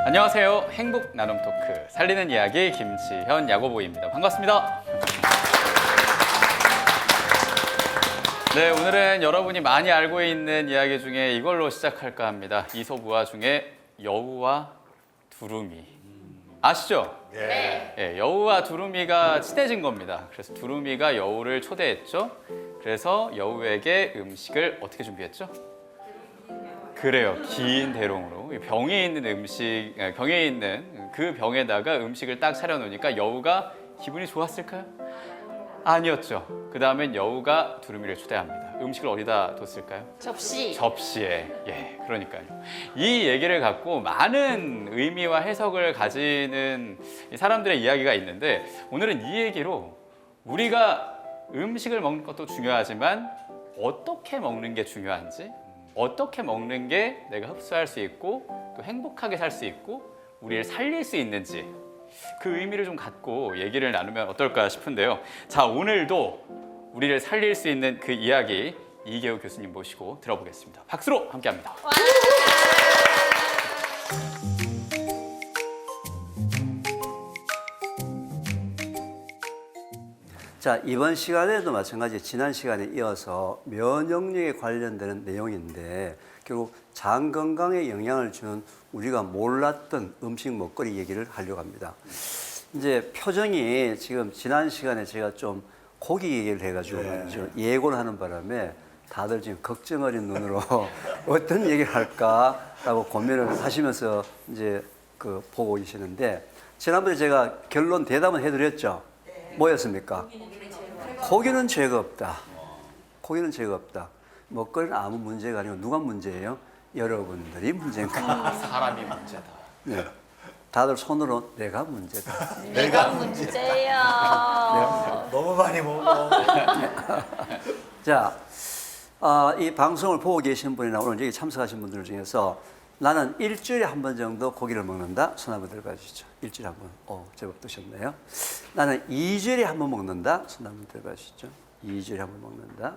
안녕하세요. 행복 나눔 토크 살리는 이야기 김치현 야고보입니다. 반갑습니다. 네, 오늘은 여러분이 많이 알고 있는 이야기 중에 이걸로 시작할까 합니다. 이솝우화 중에 여우와 두루미. 아시죠? 네. 네, 여우와 두루미가 친해진 겁니다. 그래서 두루미가 여우를 초대했죠. 그래서 여우에게 음식을 어떻게 준비했죠? 그래요. 긴 대롱으로 병에 있는 병에 있는 그 병에다가 음식을 딱 차려놓으니까 여우가 기분이 좋았을까요? 아니었죠. 그 다음엔 여우가 두루미를 초대합니다. 음식을 어디다 뒀을까요? 접시. 접시에. 예, 그러니까요. 이 얘기를 갖고 많은 의미와 해석을 가지는 사람들의 이야기가 있는데 오늘은 이 얘기로 우리가 음식을 먹는 것도 중요하지만 어떻게 먹는 게 중요한지, 어떻게 먹는 게 내가 흡수할 수 있고 또 행복하게 살 수 있고 우리를 살릴 수 있는지 그 의미를 좀 갖고 얘기를 나누면 어떨까 싶은데요. 자, 오늘도 우리를 살릴 수 있는 그 이야기 이계우 교수님 모시고 들어보겠습니다. 박수로 함께합니다. 자, 이번 시간에도 마찬가지 지난 시간에 이어서 면역력에 관련되는 내용인데 결국 장 건강에 영향을 주는 우리가 몰랐던 음식 먹거리 얘기를 하려고 합니다. 이제 표정이 지금 지난 시간에 제가 좀 고기 얘기를 해가지고 좀 예고를 하는 바람에 다들 지금 걱정 어린 눈으로 어떤 얘기를 할까라고 고민을 하시면서 이제 그 보고 계시는데 지난번에 제가 결론 대답은 해드렸죠. 뭐였습니까? 고기는 죄가 없다. 고기는 죄가 없다. 먹거리는 아무 문제가 아니고 누가 문제예요? 여러분들이 문제인가? 사람이 문제다. 네. 다들 손으로 내가 문제다. 내가 문제예요. 너무 많이 먹어. 자, 이 방송을 보고 계신 분이나 오늘 여기 참석하신 분들 중에서 나는 일주일에 한 번 정도 고기를 먹는다. 손 한번 들어봐 주시죠. 일주일에 한 번. 제법 드셨네요. 나는 2주일에 한 번 먹는다. 손 한번 들어봐 주시죠. 2주일에 한 번 먹는다.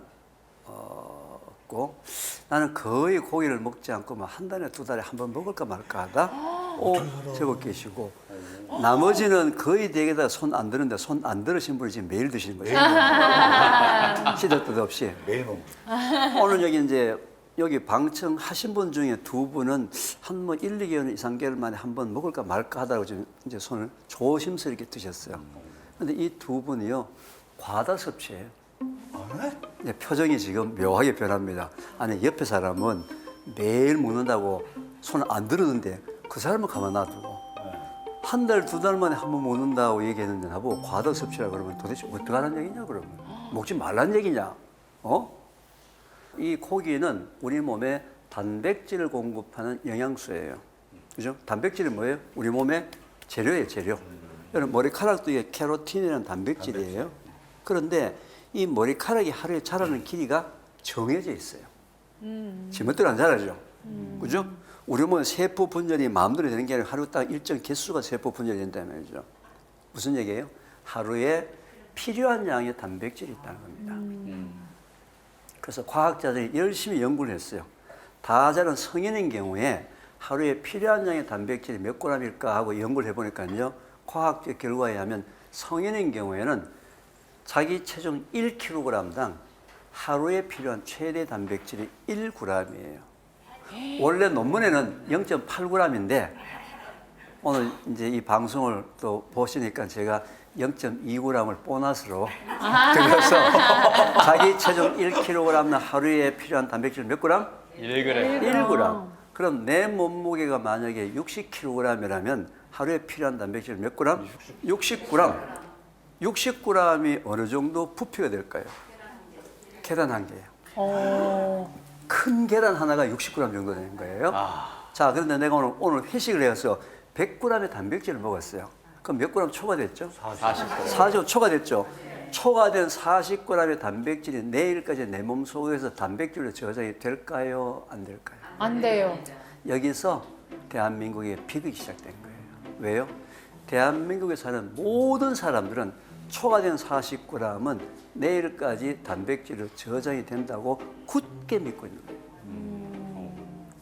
없고 나는 거의 고기를 먹지 않고 한 달에 두 달에 한 번 먹을까 말까 하다. 제법 계시고 나머지는 거의 대개 다 손 안 드는데 손 안 들으신 분이 지금 매일 드시는 거예요. 시도 때도 없이. 매일 먹어. 오늘 여기 방청하신 분 중에 두 분은 한 1, 2개월, 2, 3개월 만에 한 번 먹을까 말까 하다고 지금 이제 손을 조심스럽게 드셨어요. 근데 이 두 분이요, 과다 섭취예요. 네, 표정이 지금 묘하게 변합니다. 아니, 옆에 사람은 매일 먹는다고 손을 안 들었는데 그 사람은 가만 놔두고 한 달, 두 달 만에 한 번 먹는다고 얘기했는데 나보고 과다 섭취라 그러면 도대체 어떻게 하는 얘기냐 그러면. 먹지 말란 얘기냐? 이 고기는 우리 몸에 단백질을 공급하는 영양소예요. 그죠? 단백질이 뭐예요? 우리 몸의 재료예요, 재료. 여러분, 머리카락도 이게 케로틴이라는 단백질이에요. 그런데 이 머리카락이 하루에 자라는 길이가 정해져 있어요. 지멋대로 안 자라죠. 그죠? 우리 몸은 세포 분열이 마음대로 되는 게 아니라 하루 딱 일정 개수가 세포 분열이 된다는 말이죠. 무슨 얘기예요? 하루에 필요한 양의 단백질이 있다는 겁니다. 그래서 과학자들이 열심히 연구를 했어요. 다 자란 성인인 경우에 하루에 필요한 양의 단백질이 몇 g일까 하고 연구를 해보니까요. 과학적 결과에 하면 성인인 경우에는 자기 체중 1kg당 하루에 필요한 최대 단백질이 1g이에요. 원래 논문에는 0.8g인데 오늘 이제 이 방송을 또 보시니까 제가 0.2g을 보너스로 들여서 자기 체중 1kg당 하루에 필요한 단백질 몇 g? 1g. 1g. 그럼 내 몸무게가 만약에 60kg이라면 하루에 필요한 단백질 몇 g? 60g. 60g이 어느 정도 부피가 될까요? 계란 한 개예요. 큰 계란 하나가 60g 정도 되는 거예요. 자, 그런데 내가 오늘 회식을 해서 100g의 단백질을 먹었어요. 그럼 몇 g 초과됐죠? 40g. 40g 초과됐죠? 초과된 40g의 단백질이 내일까지 내 몸 속에서 단백질로 저장이 될까요? 안 될까요? 안 돼요. 여기서 대한민국의 비극이 시작된 거예요. 왜요? 대한민국에 사는 모든 사람들은 초과된 40g은 내일까지 단백질로 저장이 된다고 굳게 믿고 있는 거예요.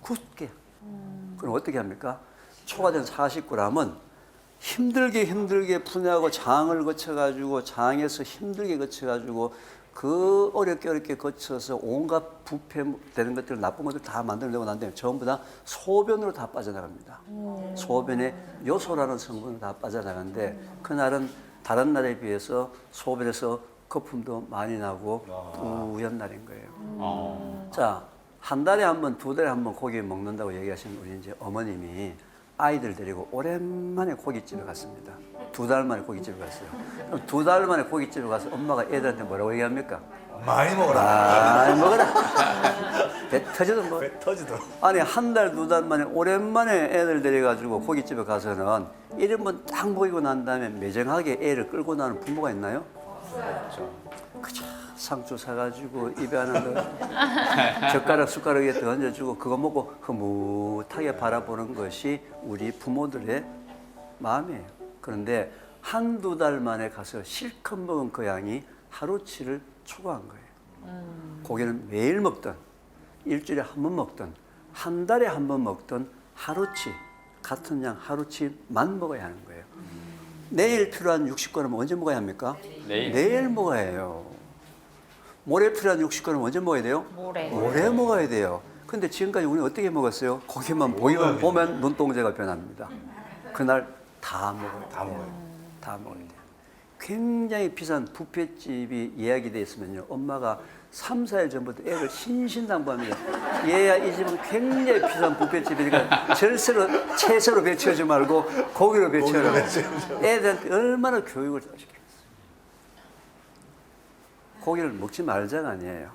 굳게. 그럼 어떻게 합니까? 초과된 40g은 힘들게 분해하고 장을 거쳐가지고 장에서 힘들게 거쳐가지고 그 어렵게 거쳐서 온갖 부패되는 것들, 나쁜 것들 다 만들어내고 난 다음에 전부 다 소변으로 다 빠져나갑니다. 소변에 요소라는 성분이 다 빠져나가는데 그날은 다른 날에 비해서 소변에서 거품도 많이 나고 우연 날인 거예요. 자, 한 달에 한 번, 두 달에 한 번 고기 먹는다고 얘기하시는 우리 이제 어머님이 아이들 데리고 오랜만에 고깃집에 갔습니다. 2달 만에 고깃집에 갔어요. 그럼 2달 만에 고깃집에 가서 엄마가 애들한테 뭐라고 얘기합니까? 많이 먹어라. 많이 먹어라. 배 터지든 뭐. 배 터지도록. 아니, 한 달, 2달 만에 오랜만에 애들 데려가지고 고깃집에 가서는 1인분 딱 먹이고 난 다음에 매정하게 애를 끌고 나는 부모가 있나요? 그저 상추 사가지고 입에 하나 넣어 젓가락 숟가락 위에 던져주고 그거 먹고 흐뭇하게 바라보는 것이 우리 부모들의 마음이에요. 그런데 한두 달 만에 가서 실컷 먹은 그 양이 하루치를 초과한 거예요. 고기는 매일 먹던, 일주일에 한 번 먹던, 한 달에 한 번 먹던 하루치, 같은 양 하루치만 먹어야 하는 거예요. 내일 필요한 60g은 언제 먹어야 합니까? 내일 먹어야 해요. 모레 필요한 60g은 언제 먹어야 돼요? 모레 먹어야 돼요. 근데 지금까지 우리는 어떻게 먹었어요? 고기만 보면 눈동자가 변합니다. 그날 다 먹어요. 다 먹어야 돼요. 굉장히 비싼 뷔페집이 예약이 돼 있으면요. 엄마가 3, 4일 전부터 애를 신신당부합니다. 얘야, 이 집은 굉장히 비싼 뷔페집이니까 채소로 배치하지 말고 고기로 배치하라고. 애들한테 얼마나 교육을 시켰어요. 고기를 먹지 말자가 아니에요.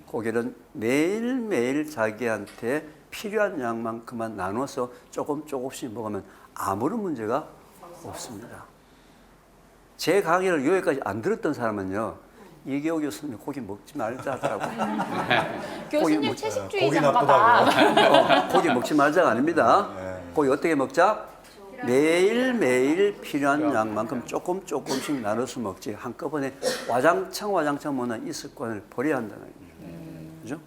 고기는 매일매일 자기한테 필요한 양만큼만 나눠서 조금씩 먹으면 아무런 문제가 없습니다. 제 강의를 여기까지 안 들었던 사람은요, 이계호 교수님 고기 먹지 말자 하더라고요. 교수님 고기 채식주의자인가 나쁘다고. 봐. 고기 먹지 말자가 아닙니다. 고기 어떻게 먹자? 매일매일 필요한 양만큼 조금씩 나눠서 먹지 한꺼번에 와장창 먹는 이 습관을 버려야 한다는 얘기죠. 그죠?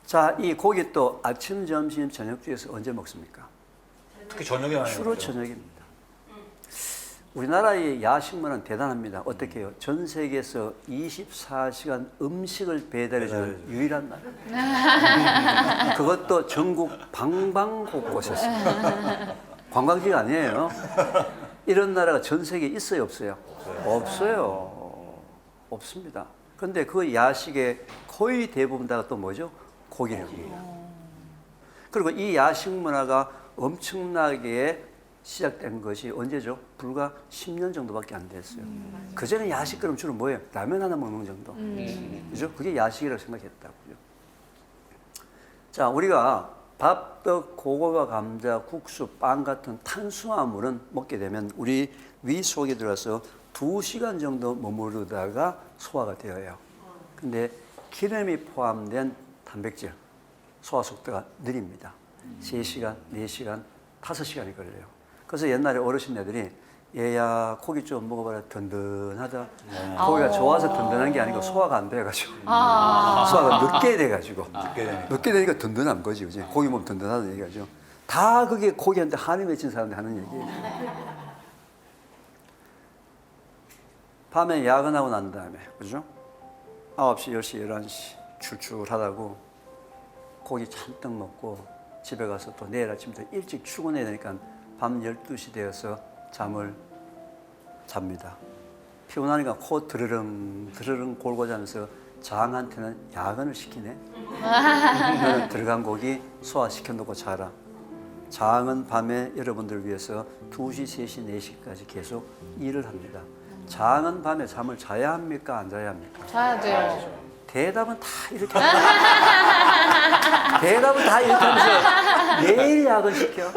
자, 이 고기 또 아침, 점심, 저녁 중에서 언제 먹습니까? 특히 저녁에 많이 주로 먹죠. 저녁입니다. 우리나라의 야식 문화는 대단합니다. 어떻게 해요? 전 세계에서 24시간 음식을 배달해주는 유일한 나라. 그것도 전국 방방곳곳에서. 관광지가 아니에요. 이런 나라가 전 세계에 있어요, 없어요? 없어요. 없습니다. 그런데 그 야식의 거의 대부분 다가 또 뭐죠? 고기를 먹어요. 그리고 이 야식 문화가 엄청나게 시작된 것이 언제죠? 불과 10년 정도밖에 안 됐어요. 그전에 야식 그럼 주로 뭐예요? 라면 하나 먹는 정도. 그죠? 그게 야식이라고 생각했다고요. 자, 우리가 밥, 떡, 고구마, 감자, 국수, 빵 같은 탄수화물은 먹게 되면 우리 위 속에 들어가서 2시간 정도 머무르다가 소화가 되어요. 근데 기름이 포함된 단백질, 소화 속도가 느립니다. 3시간, 4시간, 5시간이 걸려요. 그래서 옛날에 어르신네들이 얘야 고기 좀 먹어봐라 든든하다. 고기가 좋아서 든든한 게 아니고 소화가 안 돼가지고 소화가 늦게 돼가지고 늦게 되니까 든든한 거지. 그지? 고기 먹으면 든든하다는 얘기하죠. 다 그게 고기한테 한이 맺힌 사람들 하는 얘기예요. 밤에 야근하고 난 다음에 그죠? 9시, 10시, 11시 출출하다고 고기 잔뜩 먹고 집에 가서 또 내일 아침부터 일찍 출근해야 되니까 밤 12시 되어서 잠을 잡니다. 피곤하니까 코 드르릉 골고 자면서 장한테는 야근을 시키네. 너는 들어간 고기 소화시켜 놓고 자라. 장은 밤에 여러분들을 위해서 2시, 3시, 4시까지 계속 일을 합니다. 장은 밤에 잠을 자야 합니까? 안 자야 합니까? 자야 돼요. 대답은 다 이렇게 합니다. 대답은 다 이렇게 하면서 매일 야근시켜.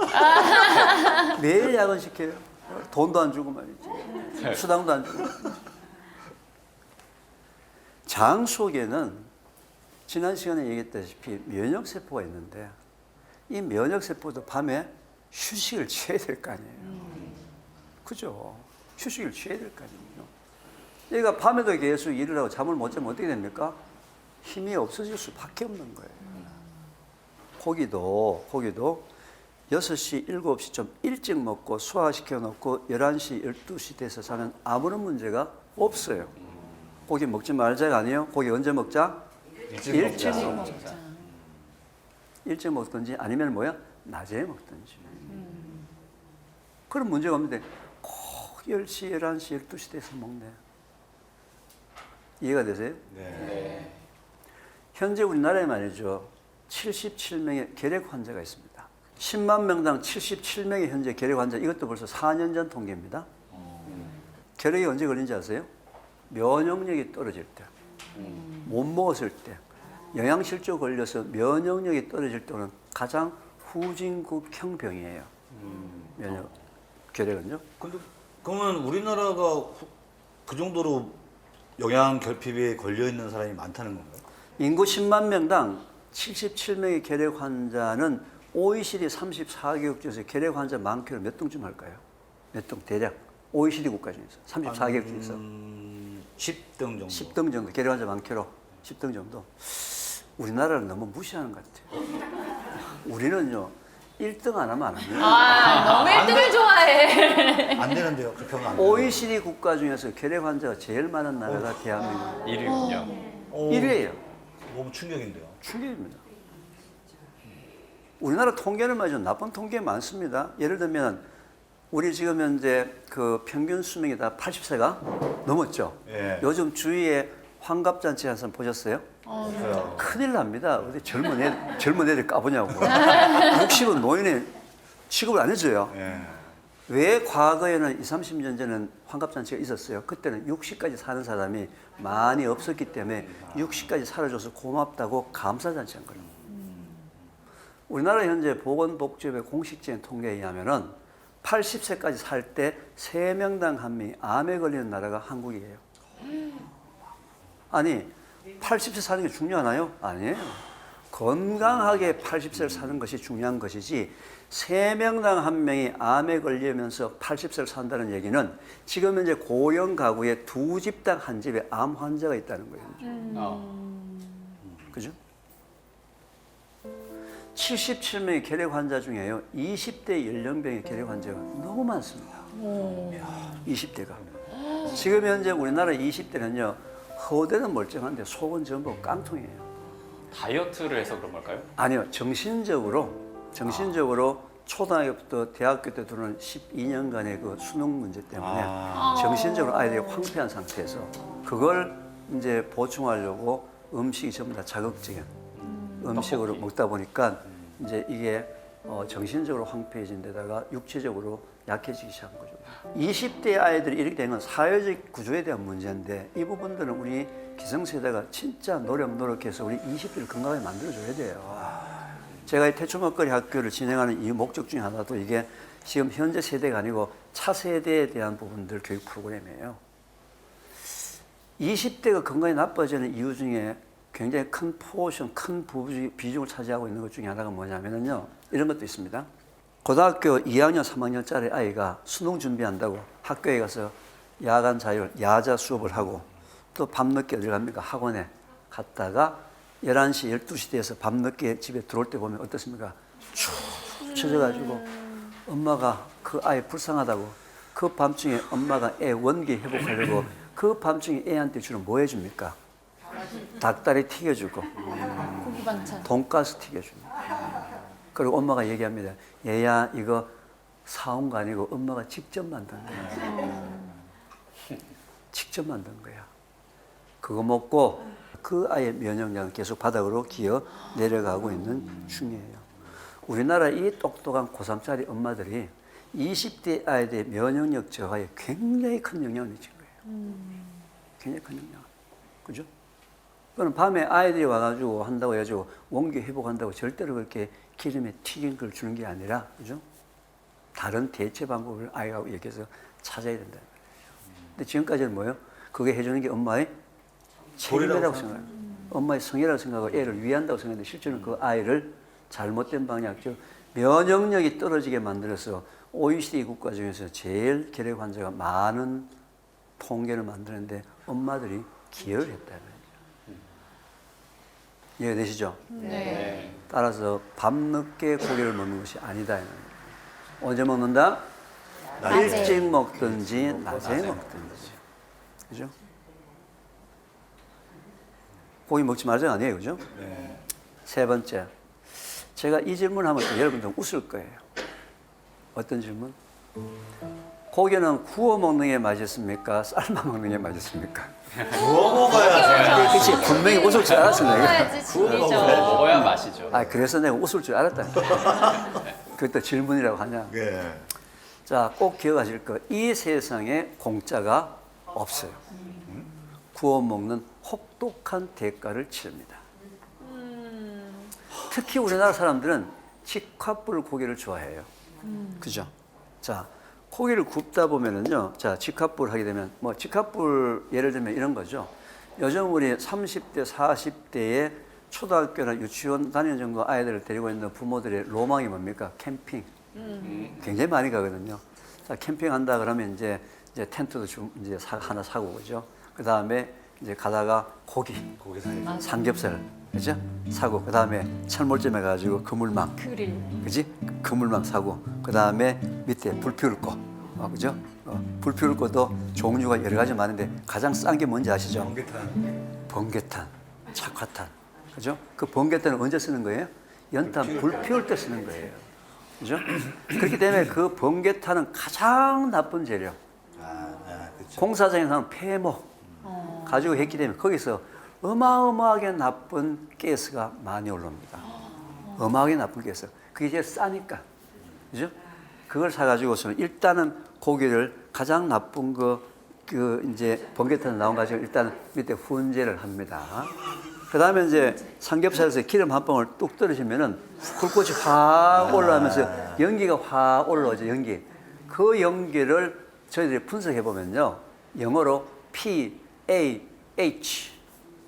매일 야근시켜요. 돈도 안 주고 말이지. 수당도 안 주고. 장 속에는 지난 시간에 얘기했다시피 면역세포가 있는데 이 면역세포도 밤에 휴식을 취해야 될 거 아니에요. 그죠? 휴식을 취해야 될 거 아니에요. 얘가 밤에도 계속 일을 하고 잠을 못 자면 어떻게 됩니까? 힘이 없어질 수밖에 없는 거예요. 고기도 6시, 7시 좀 일찍 먹고 소화시켜 놓고 11시, 12시 돼서 자면 아무런 문제가 없어요. 고기 먹지 말자가 아니에요. 고기 언제 먹자? 일찍 먹자. 일찍 먹든지 아니면 뭐야? 낮에 먹든지. 그런 문제가 없는데 꼭 10시, 11시, 12시 돼서 먹네. 이해가 되세요? 네. 현재 우리나라에 말이죠. 77명의 결핵 환자가 있습니다. 10만 명당 77명의 현재 결핵 환자. 이것도 벌써 4년 전 통계입니다. 결핵이 언제 걸린지 아세요? 면역력이 떨어질 때, 못 먹었을 때, 영양실조 걸려서 면역력이 떨어질 때는 가장 후진국형 병이에요. 면역 결핵은요. 근데 그러면 우리나라가 그 정도로 영양 결핍에 걸려 있는 사람이 많다는 건가요? 인구 10만 명당 77명의 결핵 환자는 OECD 34개국 중에서 결핵 환자 많기로 몇 등쯤 할까요? 몇 등 대략 OECD 국가 중에서 34개국 중에서 10등 정도. 10등 정도 결핵 환자 많기로 10등 정도. 우리나라를 너무 무시하는 것 같아요. 우리는요 1등 안 하면 안 합니다. 아, 너무 1등을 좋아해. 안 되는데요. 그렇게 하면 안 돼요. OECD 국가 중에서 결핵 환자가 제일 많은 나라가 대한민국 1위군요. 1위예요. 너무 충격인데요. 충격입니다. 우리나라 통계를 말이죠. 나쁜 통계 많습니다. 예를 들면 우리 지금 현재 그 평균 수명이 다 80세가 넘었죠. 예. 요즘 주위에 환갑잔치 한 사람 보셨어요? 그래요. 큰일 납니다. 어디 젊은 애들 까보냐고. 60은 노인의 취급을 안 해줘요. 예. 왜 과거에는 20, 30년 전에는 환갑잔치가 있었어요? 그때는 60까지 사는 사람이 많이 없었기 때문에 60까지 살아줘서 고맙다고 감사잔치 한 거예요. 우리나라 현재 보건복지부의 공식적인 통계에 의하면은 80세까지 살 때 3명당 1명이 암에 걸리는 나라가 한국이에요. 아니, 80세 사는 게 중요하나요? 아니에요. 건강하게 80세를 사는 것이 중요한 것이지 3명당 1명이 암에 걸리면서 80세를 산다는 얘기는 지금 현재 고령 가구에 2집당 1집에 암 환자가 있다는 거예요. 그죠? 77명의 결핵 환자 중에요. 20대 연령병의 결핵 환자가 너무 많습니다. 20대가. 지금 현재 우리나라 20대는요. 허대는 멀쩡한데 속은 전부 깡통이에요. 다이어트를 해서 그런 걸까요? 아니요. 정신적으로 초등학교부터 대학교 때 들어오는 12년간의 그 수능 문제 때문에 정신적으로 아이들이 황폐한 상태에서 그걸 이제 보충하려고 음식이 전부 다 자극적인 음식으로 먹다 보니까 이제 이게 정신적으로 황폐해진 데다가 육체적으로 약해지기 시작한 거죠. 20대 아이들이 이렇게 되는 건 사회적 구조에 대한 문제인데 이 부분들은 우리 기성세대가 진짜 노력해서 우리 20대를 건강하게 만들어줘야 돼요. 제가 이 태초먹거리 학교를 진행하는 이 목적 중에 하나도 이게 지금 현재 세대가 아니고 차세대에 대한 부분들 교육 프로그램이에요. 20대가 건강이 나빠지는 이유 중에 굉장히 큰 포션, 큰 비중을 차지하고 있는 것 중에 하나가 뭐냐면요. 이런 것도 있습니다. 고등학교 2학년, 3학년짜리 아이가 수능 준비한다고 학교에 가서 야간 자율, 야자 수업을 하고 또 밤늦게 어디 갑니까? 학원에 갔다가 11시, 12시 돼서 밤늦게 집에 들어올 때 보면 어떻습니까? 축 처져가지고 엄마가 그 아이 불쌍하다고 그 밤중에 엄마가 애 원기 회복하려고 그 밤중에 애한테 주는 뭐 해줍니까? 닭다리 튀겨주고 고기 반찬. 돈가스 튀겨줍니다. 그리고 엄마가 얘기합니다. 얘야 이거 사온 거 아니고 엄마가 직접 만든 거야. 직접 만든 거야. 그거 먹고 그 아이의 면역력은 계속 바닥으로 기어 내려가고 있는 중이에요. 우리나라 이 똑똑한 고3짜리 엄마들이 20대 아이들의 면역력 저하에 굉장히 큰 영향을 미친 거예요. 굉장히 큰 영향. 그죠? 그럼 밤에 아이들이 와가지고 한다고 해가지고 원기 회복한다고 절대로 그렇게 기름에 튀긴 걸 주는 게 아니라, 그죠? 다른 대체 방법을 아이가 얘기해서 찾아야 된다는 거예요. 근데 지금까지는 뭐예요? 그게 해주는 게 엄마의 책임이라고 생각해요. 엄마의 성의라고 생각하고 애를 위한다고 생각하는데 실제로는 그 아이를 잘못된 방향, 즉 면역력이 떨어지게 만들어서 OECD 국가 중에서 제일 결핵 환자가 많은 통계를 만드는데 엄마들이 기여를 했다는 거죠. 이해되시죠? 네. 따라서 밤늦게 고기를 먹는 것이 아니다. 이는. 언제 먹는다? 낮에. 일찍 먹든지 낮에 먹든지. 그죠? 고기 먹지 말자 아니에요. 그죠? 네. 세 번째. 제가 이 질문하면 여러분들 웃을 거예요. 어떤 질문? 고기는 구워 먹는 게 맛있습니까? 삶아 먹는 게 맛있습니까? 구워 먹어야지. 그렇지. 분명히 웃을 줄 알았어, 내가. 먹어야지 진리죠. 먹어야 맛이죠. 아, 그래서 내가 웃을 줄 알았다니까. 그것도 질문이라고 하냐. 예. 자, 꼭 기억하실 거. 이 세상에 공짜가 없어요. 구워 먹는 혹독한 대가를 치릅니다. 특히 우리나라 사람들은 직화불 고기를 좋아해요. 그죠? 자, 고기를 굽다 보면은요, 자, 직화불 하게 되면, 뭐, 직화불 예를 들면 이런 거죠. 요즘 우리 30대, 40대의 초등학교나 유치원 다니는 정도 아이들을 데리고 있는 부모들의 로망이 뭡니까? 캠핑. 굉장히 많이 가거든요. 자, 캠핑한다 그러면 이제 텐트도 이제 하나 사고, 그죠? 그 다음에 이제 가다가 고기 고기 삼겹살, 그죠? 사고, 그 다음에 철물점 해가지고 그물망, 그릴. 그지? 그물망 사고, 그 다음에 밑에 불 피울 거, 그죠? 불 피울 것도 종류가 여러 가지 많은데 가장 싼 게 뭔지 아시죠? 번개탄, 착화탄, 그죠? 그 번개탄은 언제 쓰는 거예요? 연탄 불 피울 때 쓰는 거예요, 그죠? 그렇기 때문에 그 번개탄은 가장 나쁜 재료. 그렇죠. 공사장에서는 폐목 가지고 했기 때문에 거기서 어마어마하게 나쁜 가스가 많이 올라옵니다. 어마어마하게 나쁜 가스. 그게 제일 싸니까. 그죠? 그걸 사가지고서는 일단은 고기를 가장 나쁜 이제 번개탄 나온 가지고 일단 밑에 훈제를 합니다. 그 다음에 이제 삼겹살에서 기름 한 방울 뚝 떨어지면은 불꽃이 확 올라오면서 연기가 확 올라오죠, 연기. 그 연기를 저희들이 분석해 보면요. 영어로 PAH.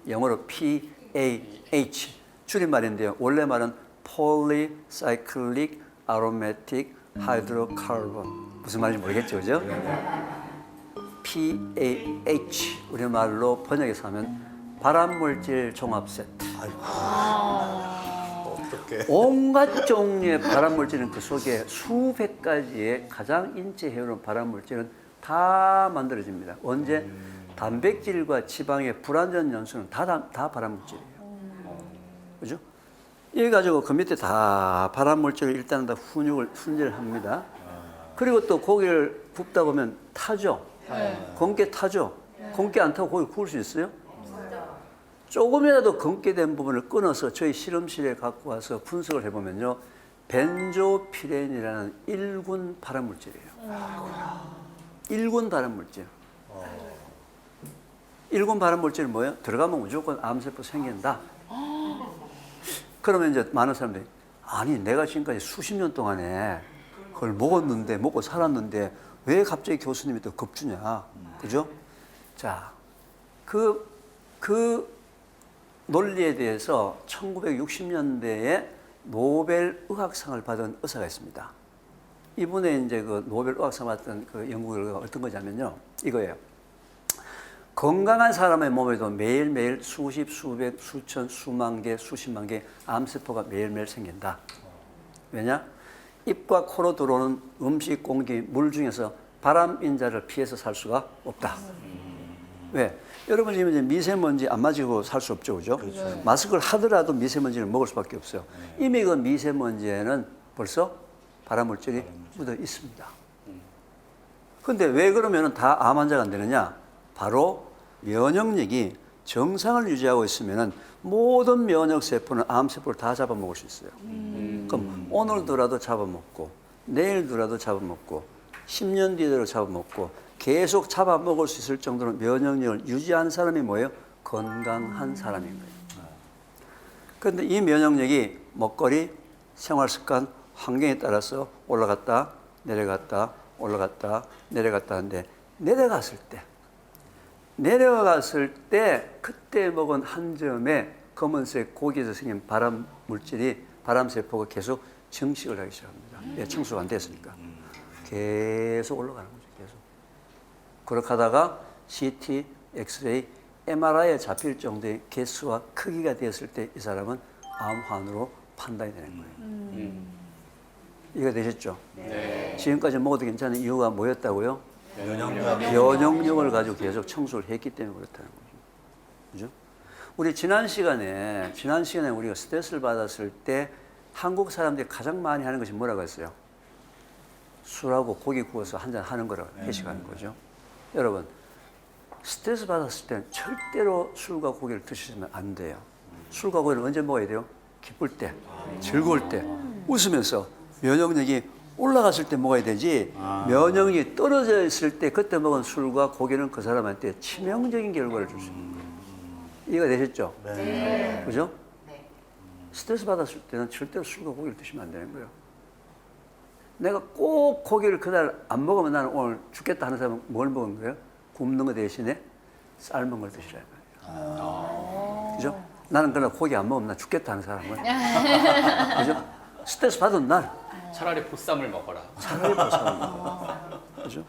영어로 PAH. 줄임말인데요. 원래 말은 Polycyclic Aromatic Hydrocarbon. 무슨 말인지 모르겠죠, 그죠? PAH. 우리말로 번역해서 하면 발암물질 종합 세트. 어떻게? 온갖 종류의 발암물질은 그 속에 수백 가지의 가장 인체 해로운 발암물질은 다 만들어집니다. 언제? 단백질과 지방의 불완전 연수는 다 발암물질이에요. 그죠? 이래 가지고 그 밑에 다 발암물질을 일단 다 훈제를 합니다. 그리고 또 고기를 굽다 보면 타죠. 검게 타죠. 검게 안 타고 고기 구울 수 있어요? 조금이라도 검게 된 부분을 끊어서 저희 실험실에 갖고 와서 분석을 해보면요. 벤조피렌이라는 1군 발암물질이에요. 1군 발암물질. 1군 발암물질은 뭐예요? 들어가면 무조건 암세포 생긴다. 그러면 이제 많은 사람들이 아니 내가 지금까지 수십 년 동안에 그걸 먹었는데 먹고 살았는데 왜 갑자기 교수님이 또 겁주냐. 그죠? 자, 그 논리에 대해서 1960년대에 노벨 의학상을 받은 의사가 있습니다. 이분의 이제 그 노벨 의학상 받은 그 연구 결과가 어떤 거냐면요. 이거예요. 건강한 사람의 몸에도 매일매일 수십, 수백, 수천, 수만 개, 수십만 개 암세포가 매일매일 생긴다. 왜냐? 입과 코로 들어오는 음식, 공기, 물 중에서 발암인자를 피해서 살 수가 없다. 왜? 여러분 지금 이제 미세먼지 안 맞고 살 수 없죠, 그죠? 그렇죠. 마스크를 하더라도 미세먼지를 먹을 수밖에 없어요. 이미 그 미세먼지에는 벌써 발암물질이 묻어 있습니다. 그런데 왜 그러면 다 암 환자가 안 되느냐? 바로 면역력이 정상을 유지하고 있으면 모든 면역세포는 암세포를 다 잡아먹을 수 있어요. 그럼 오늘도라도 잡아먹고 내일도라도 잡아먹고 10년 뒤에도 잡아먹고 계속 잡아먹을 수 있을 정도로 면역력을 유지하는 사람이 뭐예요? 건강한 사람인 거예요. 그런데 이 면역력이 먹거리, 생활습관, 환경에 따라서 올라갔다 내려갔다 올라갔다 내려갔다 하는데 내려갔을 때 그때 먹은 한 점의 검은색 고기에서 생긴 발암세포가 계속 증식을 하기 시작합니다. 예, 청소가 안 됐으니까. 계속 올라가는 거죠. 계속. 그렇게 하다가 CT, 엑스레이, MRI에 잡힐 정도의 개수와 크기가 되었을 때 이 사람은 암환으로 판단이 되는 거예요. 이해가 되셨죠? 네. 지금까지 먹어도 괜찮은 이유가 뭐였다고요? 면역력. 면역력을 가지고 계속 청소를 했기 때문에 그렇다는 거죠. 그죠? 우리 지난 시간에 우리가 스트레스를 받았을 때 한국 사람들이 가장 많이 하는 것이 뭐라고 했어요? 술하고 고기 구워서 한잔 하는 거라고 회식하는 거죠. 여러분, 스트레스 받았을 때는 절대로 술과 고기를 드시면 안 돼요. 술과 고기를 언제 먹어야 돼요? 기쁠 때, 즐거울 때, 웃으면서 면역력이 올라갔을 때 먹어야 되지, 면역력이 떨어져 있을 때 그때 먹은 술과 고기는 그 사람한테 치명적인 결과를 줄 수 있는 거예요. 이해가 되셨죠? 네. 그죠? 네. 스트레스 받았을 때는 절대로 술과 고기를 드시면 안 되는 거예요. 내가 꼭 고기를 그날 안 먹으면 나는 오늘 죽겠다 하는 사람은 뭘 먹은 거예요? 굽는 거 대신에 삶은 걸 드시라 말이에요. 그죠? 나는 그날 고기 안 먹으면 나 죽겠다 하는 사람은. 그죠? 스트레스 받은 날 차라리 보쌈을 먹어라. 차라리 보쌈을 먹어라. 그죠?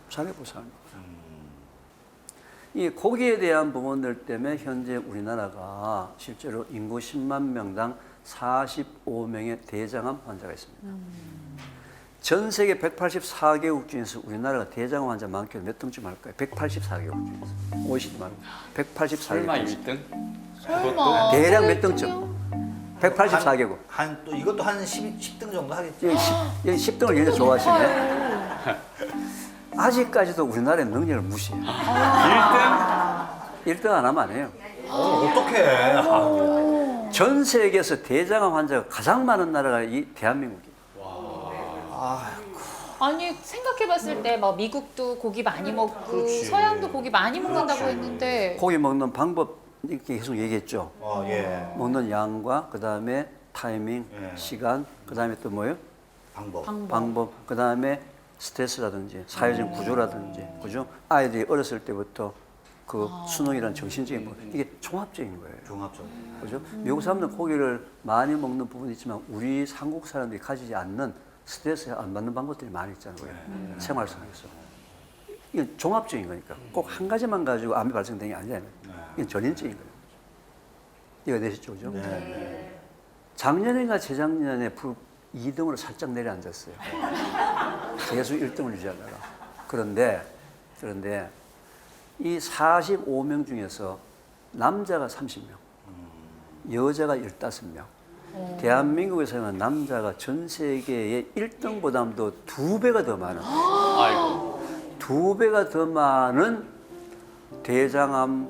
차라리 보쌈을 먹어라. 이 고기에 대한 부분들 때문에 현재 우리나라가 실제로 인구 10만 명당 45명의 대장암 환자가 있습니다. 전 세계 184개국 중에서 우리나라가 대장암 환자 많게는 몇 등쯤 할까요? 184개국 중에서. OECD 말고. 184개국 설마 중에서. 1등? 설마. 대략 몇 등쯤? 184개국. 또 이것도 한 10등 정도 하겠죠. 여기 10등을 굉장히 좋아하시네. 아직까지도 우리나라의 능력을 무시해요. 1등 안 하면 안 해요. 어떡해. 전 세계에서 대장암 환자가 가장 많은 나라가 이 대한민국이에요. 아니 생각해봤을 때 막 미국도 고기 많이 먹고 서양도 고기 많이 먹는다고 했는데 고기 먹는 방법 이렇게 계속 얘기했죠. 예. 먹는 양과 그 다음에 타이밍, 예. 시간, 그 다음에 또 뭐예요? 방법. 방법, 그 다음에 스트레스라든지 사회적 구조라든지, 그죠? 아이들이 어렸을 때부터 그 수능이라는 정신적인 거 이게 종합적인 거예요. 종합적. 그죠? 미국 사람들은 고기를 많이 먹는 부분이 있지만 우리 한국 사람들이 가지지 않는 스트레스 안 받는 방법들이 많이 있잖아요. 생활상에서. 이건 종합적인 거니까 꼭 한 가지만 가지고 암이 발생되는 게 아니잖아요. 이건 전인적인 거예요. 이해가 되시죠? 그죠? 작년인가 재작년에 2등으로 살짝 내려앉았어요. 계속 1등을 유지하다가. 그런데 이 45명 중에서 남자가 30명, 여자가 15명. 대한민국에서는 남자가 전 세계의 1등보다도 2배가 더 많은, 아이고. 2배가 더 많은 대장암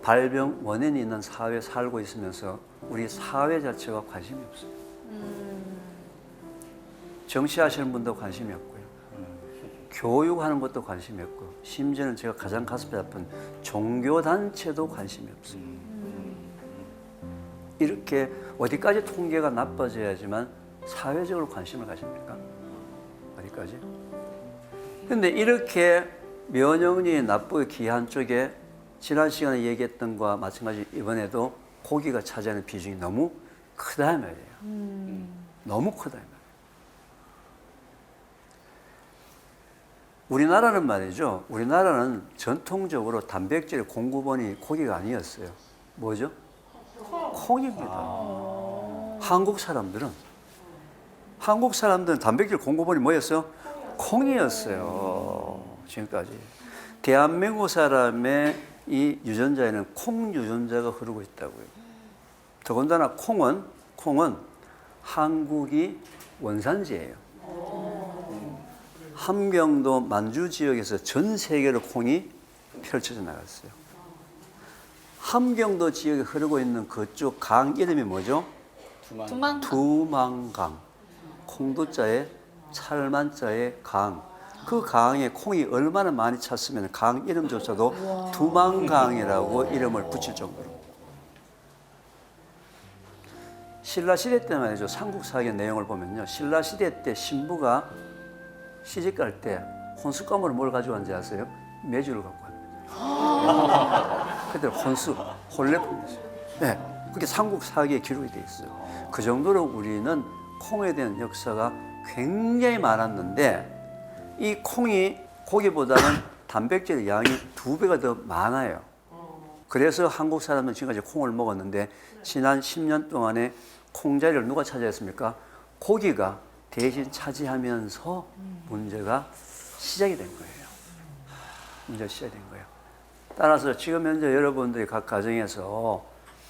발병 원인이 있는 사회에 살고 있으면서 우리 사회 자체가 관심이 없어요. 정치하시는 분도 관심이 없고요. 교육하는 것도 관심이 없고, 심지어는 제가 가장 가슴이 아픈 종교단체도 관심이 없어요. 이렇게 어디까지 통계가 나빠져야지만 사회적으로 관심을 가집니까? 어디까지? 근데 이렇게 면역력이 나쁘게 기한 쪽에 지난 시간에 얘기했던 것과 마찬가지 이번에도 고기가 차지하는 비중이 너무 크다 이 말이에요. 너무 크다 이 말이에요. 우리나라는 말이죠. 우리나라는 전통적으로 단백질의 공급원이 고기가 아니었어요. 뭐죠? 콩입니다. 한국 사람들은 단백질 공급원이 뭐였어요? 콩이었어요. 지금까지. 대한민국 사람의 이 유전자에는 콩 유전자가 흐르고 있다고요. 더군다나 콩은 한국이 원산지예요. 함경도 만주 지역에서 전 세계로 콩이 펼쳐져 나갔어요. 함경도 지역에 흐르고 있는 그쪽 강 이름이 뭐죠? 두만강. 콩두자에 찰만자의 강. 그 강에 콩이 얼마나 많이 찼으면 강 이름조차도 두만강이라고 이름을 붙일 정도로. 신라시대 때 말이죠. 삼국사학의 내용을 보면요. 신라시대 때 신부가 시집갈 때 혼수감으로 뭘 가져왔는지 아세요? 메주를 갖고 왔는데. 그때 혼례품이었어요. 네, 그게 삼국사학에 기록이 돼 있어요. 그 정도로 우리는 콩에 대한 역사가 굉장히 많았는데 이 콩이 고기보다는 단백질 양이 2배가 더 많아요. 그래서 한국 사람은 지금까지 콩을 먹었는데 지난 10년 동안에 콩 자리를 누가 차지했습니까? 고기가 대신 차지하면서 문제가 시작이 된 거예요. 문제가 시작이 된 거예요. 따라서 지금 현재 여러분들이 각 가정에서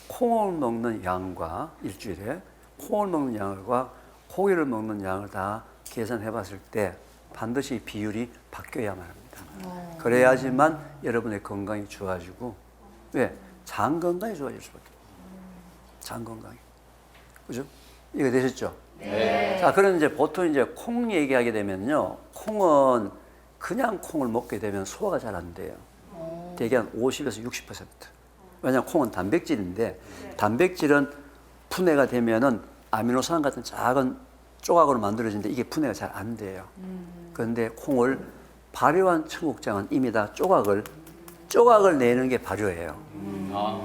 콩을 먹는 양과 일주일에 콩을 먹는 양과 고기를 먹는 양을 다 계산해 봤을 때 반드시 비율이 바뀌어야만 합니다. 그래야지만 여러분의 건강이 좋아지고, 왜? 장 건강이 좋아질 수밖에 없어요. 장 건강이. 그죠? 이거 되셨죠? 네. 자, 그럼 이제 보통 이제 콩 얘기하게 되면요. 콩은 그냥 콩을 먹게 되면 소화가 잘 안 돼요. 대개 한 50에서 60%. 왜냐하면 콩은 단백질인데, 단백질은 분해가 되면은 아미노산 같은 작은 조각으로 만들어지는데 이게 분해가 잘 안 돼요. 그런데 콩을 발효한 청국장은 이미 다 조각을 내는 게 발효예요.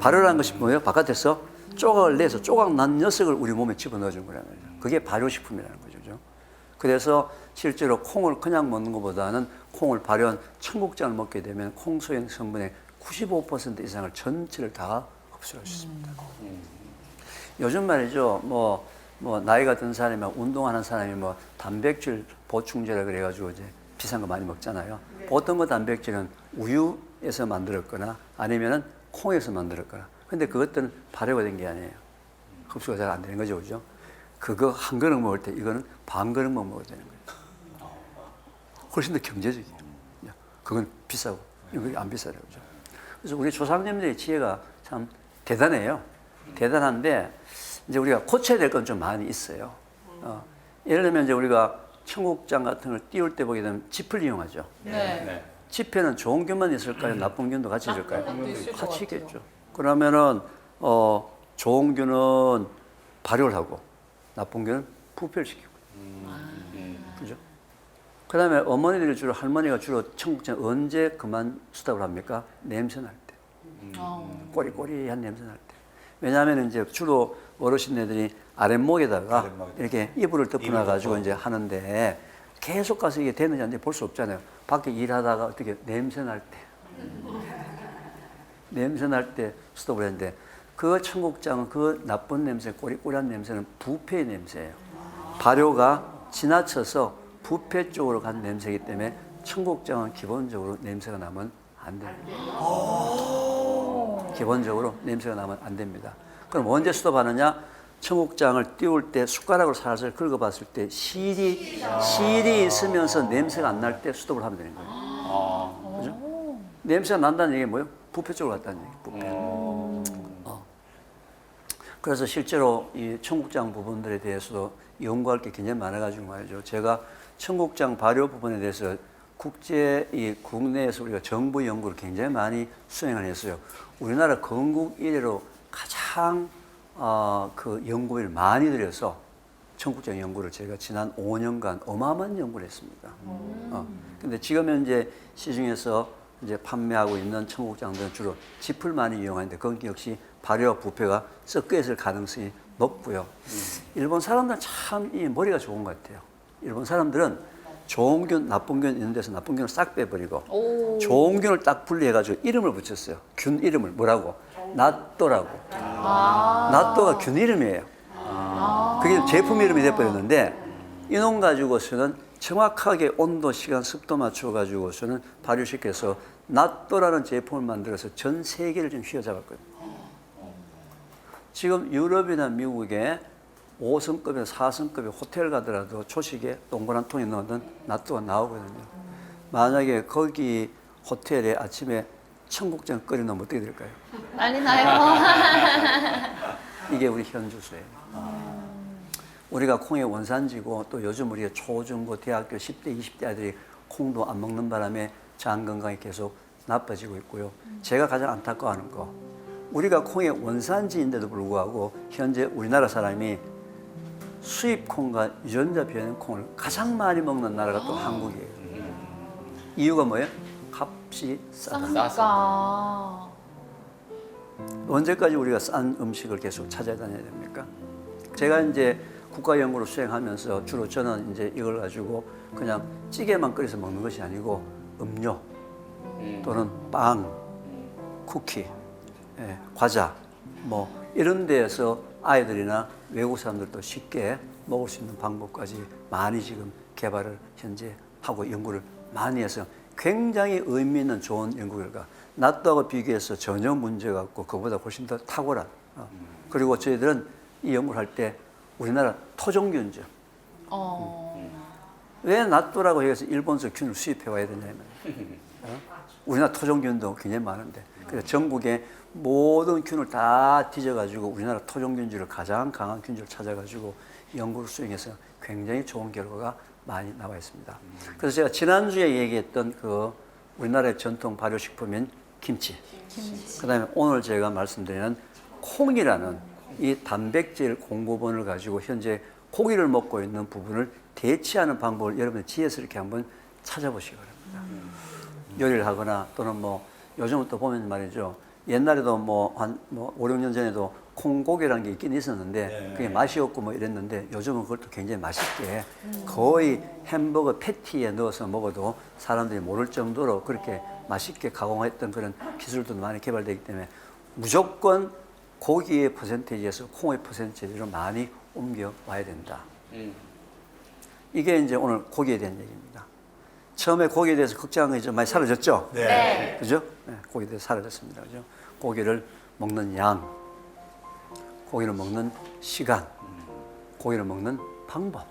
발효라는 것이 뭐예요? 바깥에서 조각을 내서 조각 난 녀석을 우리 몸에 집어넣어준 거라는 거죠. 그게 발효식품이라는 거죠. 그죠? 그래서 실제로 콩을 그냥 먹는 것보다는 콩을 발효한 청국장을 먹게 되면 콩 소형 성분의 95% 이상을 전체를 다 흡수할 수 있습니다. 요즘 말이죠. 뭐 나이가 든 사람이 운동하는 사람이 뭐 단백질 보충제라 그래가지고 이제 비싼 거 많이 먹잖아요. 보통 그 단백질은 우유에서 만들었거나 아니면은 콩에서 만들었거나. 근데 그것들은 발효가 된 게 아니에요. 흡수가 잘 안 되는 거죠, 그죠? 그거 한 그릇 먹을 때 이거는 반 그릇만 먹어야 되는 거예요. 훨씬 더 경제적이에요. 그건 비싸고 이거 안 비싸요, 그죠? 그래서 우리 조상님들의 지혜가 참 대단해요. 대단한데 이제 우리가 고쳐야 될 건 좀 많이 있어요. 예를 들면 이제 우리가 청국장 같은 걸 띄울 때 보게 되면 짚을 이용하죠. 네. 짚에는 좋은 균만 있을까요? 나쁜 균도 같이 있을까요? 있을 것 같이 같아요. 있겠죠. 그러면은 좋은 균은 발효를 하고 나쁜 균은 부패를 시키고. 그죠? 그다음에 어머니들이 주로 할머니가 주로 청국장 언제 그만 수답을 합니까? 냄새 날 때. 꼬리꼬리한 냄새 날 때. 왜냐하면 이제 주로 어르신네들이 아랫목에다가 이렇게 이불을 덮어놔 가지고 이제 하는데 계속 가서 이게 되는지 안 되는지 볼 수 없잖아요. 밖에 일하다가 어떻게 냄새 날 때. 냄새 날 때 스톱을 했는데 그 청국장은 그 나쁜 냄새, 꼬리꼬리한 냄새는 부패의 냄새예요. 발효가 지나쳐서 부패 쪽으로 간 냄새이기 때문에 청국장은 기본적으로 냄새가 나면 안 됩니다. 기본적으로 냄새가 나면 안 됩니다. 그럼 언제 스톱하느냐? 청국장을 띄울 때 숟가락으로 살살 긁어봤을 때 실이 있으면서 냄새가 안 날 때 스톱을 하면 되는 거예요. 그죠? 냄새가 난다는 얘기는 뭐예요? 부패 쪽으로 갔다는 얘기예요. 부패. 그래서 실제로 이 청국장 부분들에 대해서도 연구할 게 굉장히 많아가지고 말이죠. 제가 청국장 발효 부분에 대해서 국내에서 우리가 정부 연구를 굉장히 많이 수행을 했어요. 우리나라 건국 이래로 가장 그 연구비를 많이 들여서 청국장 연구를 제가 지난 5년간 어마어마한 연구를 했습니다. 근데 지금 현재 시중에서 이제 판매하고 있는 청국장들은 주로 짚을 많이 이용하는데 그건 역시 발효와 부패가 섞여 있을 가능성이 높고요. 일본 사람들은 참 이 머리가 좋은 것 같아요. 일본 사람들은 좋은 균, 나쁜 균 있는 데서 나쁜 균을 싹 빼버리고 좋은 균을 딱 분리해가지고 이름을 붙였어요. 균 이름을 뭐라고? 나또라고. 나또가 균 이름이에요. 그게 제품 이름이 돼버렸는데 이놈 가지고서는 정확하게 온도, 시간, 습도 맞춰가지고서는 발효시켜서 나또라는 제품을 만들어서 전 세계를 좀 휘어잡았거든요. 지금 유럽이나 미국에 5성급이나 4성급의 호텔 가더라도 조식에 동그란 통에 넣어둔 나또가 나오거든요. 만약에 거기 호텔에 아침에 청국장 끓여 놓으면 어떻게 될까요? 난리 나요. 이게 우리 현주소예요. 우리가 콩의 원산지고 또 요즘 우리가 초중고 대학교 10대 20대 아이들이 콩도 안 먹는 바람에 장 건강이 계속 나빠지고 있고요. 제가 가장 안타까워하는 거 우리가 콩의 원산지인데도 불구하고 현재 우리나라 사람이 수입 콩과 유전자 변형 콩을 가장 많이 먹는 나라가 또 한국이에요. 이유가 뭐예요? 값이 싸다. 싸니까. 언제까지 우리가 싼 음식을 계속 찾아야 다녀야 됩니까? 제가 이제 국가연구를 수행하면서 주로 저는 이제 이걸 가지고 그냥 찌개만 끓여서 먹는 것이 아니고 음료 또는 빵, 쿠키 과자 뭐 이런 데에서 아이들이나 외국 사람들도 쉽게 먹을 수 있는 방법까지 많이 지금 개발을 현재 하고 연구를 많이 해서 굉장히 의미 있는 좋은 연구 결과. 낫또하고 비교해서 전혀 문제가 없고 그보다 훨씬 더 탁월한. 그리고 저희들은 이 연구를 할 때 우리나라 토종균죠. 왜 낫또라고 해서 일본에서 균을 수입해 와야 되냐면 우리나라 토종균도 굉장히 많은데 그래서 전국에 모든 균을 다 뒤져가지고 우리나라 토종균주를 가장 강한 균주를 찾아가지고 연구를 수행해서 굉장히 좋은 결과가 많이 나와 있습니다. 그래서 제가 지난주에 얘기했던 그 우리나라의 전통 발효식품인 김치. 그다음에 오늘 제가 말씀드리는 콩이라는 이 단백질 공급원을 가지고 현재 고기를 먹고 있는 부분을 대체하는 방법을 여러분이 지혜스럽게 한번 찾아보시기 바랍니다. 요리를 하거나 또는 뭐 요즘은 또 보면 말이죠. 옛날에도 한 5, 6년 전에도 콩고기라는 게 있긴 있었는데 그게 맛이 없고 뭐 이랬는데 요즘은 그것도 굉장히 맛있게 거의 햄버거 패티에 넣어서 먹어도 사람들이 모를 정도로 그렇게 맛있게 가공했던 그런 기술도 많이 개발되기 때문에 무조건 고기의 퍼센테이지에서 콩의 퍼센테이지로 많이 옮겨와야 된다. 이게 이제 오늘 고기에 대한 얘기입니다. 처음에 고기에 대해서 걱정한 거 이제 많이 사라졌죠? 네. 그죠? 네, 고기에 대해서 사라졌습니다. 그죠? 고기를 먹는 양, 고기를 먹는 시간, 고기를 먹는 방법.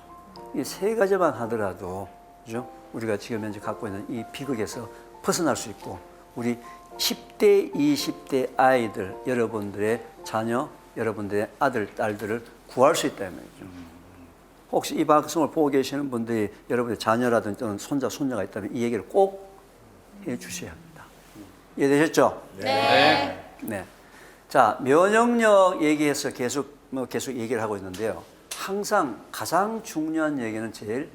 이 세 가지만 하더라도, 그죠? 우리가 지금 현재 갖고 있는 이 비극에서 벗어날 수 있고, 우리 10대, 20대 아이들, 여러분들의 자녀, 여러분들의 아들, 딸들을 구할 수 있다는 말이죠. 혹시 이 방송을 보고 계시는 분들이 여러분의 자녀라든지 또는 손자, 손녀가 있다면 이 얘기를 꼭 해 주셔야 합니다. 이해되셨죠? 네. 네. 자, 면역력 얘기해서 계속 얘기를 하고 있는데요. 항상 가장 중요한 얘기는 제일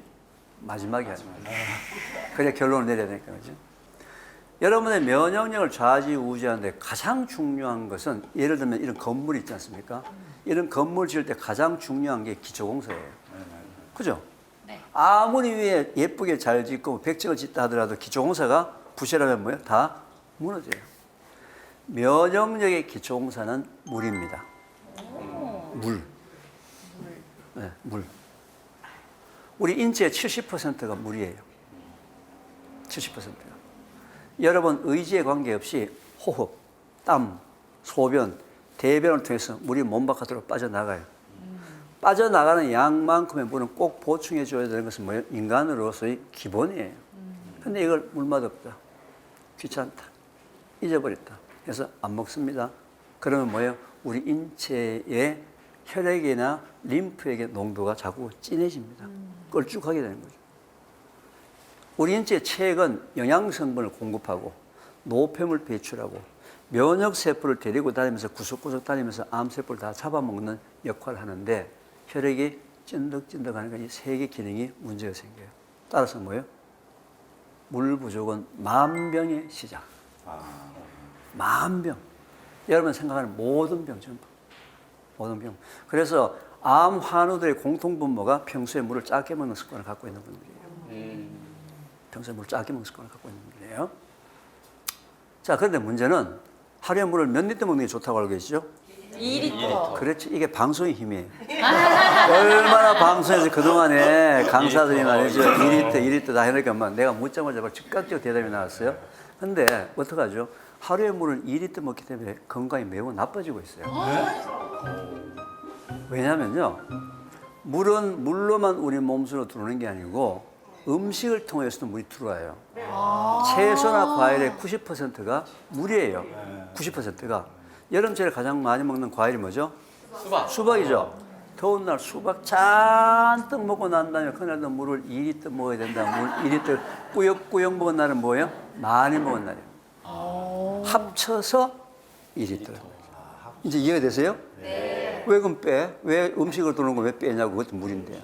마지막에 합니다. 그래야 결론을 내려야 되니까, 그죠? 여러분의 면역력을 좌지우지하는데 가장 중요한 것은 예를 들면 이런 건물이 있지 않습니까? 이런 건물 지을 때 가장 중요한 게 기초공사예요. 그죠? 네. 아무리 위에 예쁘게 잘 짓고 백층을 짓다 하더라도 기초공사가 부실하면 뭐예요? 다 무너져요. 면역력의 기초공사는 물입니다. 물. 네, 물. 우리 인체의 70%가 물이에요. 70%가. 여러분 의지에 관계없이 호흡, 땀, 소변, 대변을 통해서 물이 몸 바깥으로 빠져나가요. 빠져나가는 양만큼의 물은 꼭 보충해 줘야 되는 것은 뭐예요? 인간으로서의 기본이에요. 근데 이걸 물맛 없다. 귀찮다. 잊어버렸다. 그래서 안 먹습니다. 그러면 뭐예요? 우리 인체의 혈액이나 림프액의 농도가 자꾸 진해집니다. 걸쭉하게 되는 거죠. 우리 인체의 체액은 영양성분을 공급하고 노폐물 배출하고 면역세포를 데리고 다니면서 구석구석 다니면서 암세포를 다 잡아먹는 역할을 하는데 혈액이 찐득찐득하니까 이 세 개 기능이 문제가 생겨요. 따라서 뭐예요? 물 부족은 만병의 시작. 만병. 여러분 생각하는 모든 병 전부. 모든 병. 그래서 암 환우들의 공통분모가 평소에 물을 작게 먹는 습관을 갖고 있는 분들이에요. 평소에 물을 작게 먹는 습관을 갖고 있는 분들이에요. 자, 그런데 문제는 하루에 물을 몇 리터 먹는 게 좋다고 알고 계시죠? 2리터. 그렇지. 이게 방송의 힘이에요. 얼마나 방송에서 그동안에 강사들이 말이죠. 2리터 다 해놓으니까 내가 묻자마자 즉각적으로 대답이 나왔어요. 근데 어떡하죠? 하루에 물을 2리터 먹기 때문에 건강이 매우 나빠지고 있어요. 왜냐면요. 물은 물로만 우리 몸속으로 들어오는 게 아니고 음식을 통해서도 물이 들어와요. 채소나 과일의 90%가 물이에요. 90%가. 여름철에 가장 많이 먹는 과일이 뭐죠? 수박이죠. 더운 날 수박 잔뜩 먹고 난 다음에 그날도 물을 2리터 먹어야 된다. 물 2리터 꾸역꾸역 먹은 날은 뭐예요? 많이 먹은 날이에요. 합쳐서 2리터. 이제 이해가 되세요? 네. 왜 그럼 빼? 왜 음식을 도는 거 왜 빼냐고. 그것도 물인데.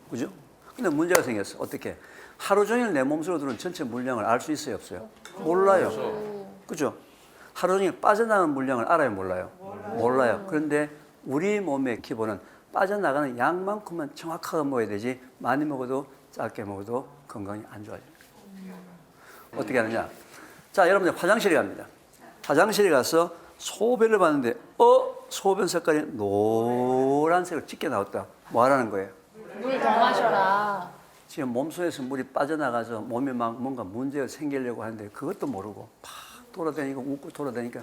그죠? 근데 문제가 생겼어. 어떻게? 하루 종일 내 몸속으로 들어오는 전체 물량을 알 수 있어요? 없어요? 몰라요. 그죠? 하루 종일 빠져나가는 물량을 알아요? 몰라요? 몰라요. 그런데 우리 몸의 기본은 빠져나가는 양만큼만 정확하게 먹어야 되지 많이 먹어도 작게 먹어도 건강이 안 좋아집니다. 어떻게 하느냐? 자, 여러분들 화장실에 갑니다. 화장실에 가서 소변을 봤는데 소변 색깔이 노란색으로 짙게 나왔다. 뭐 하라는 거예요? 물 더 마셔라. 지금 몸속에서 물이 빠져나가서 몸에 막 뭔가 문제가 생기려고 하는데 그것도 모르고 팍 돌아다니고 웃고 돌아다니까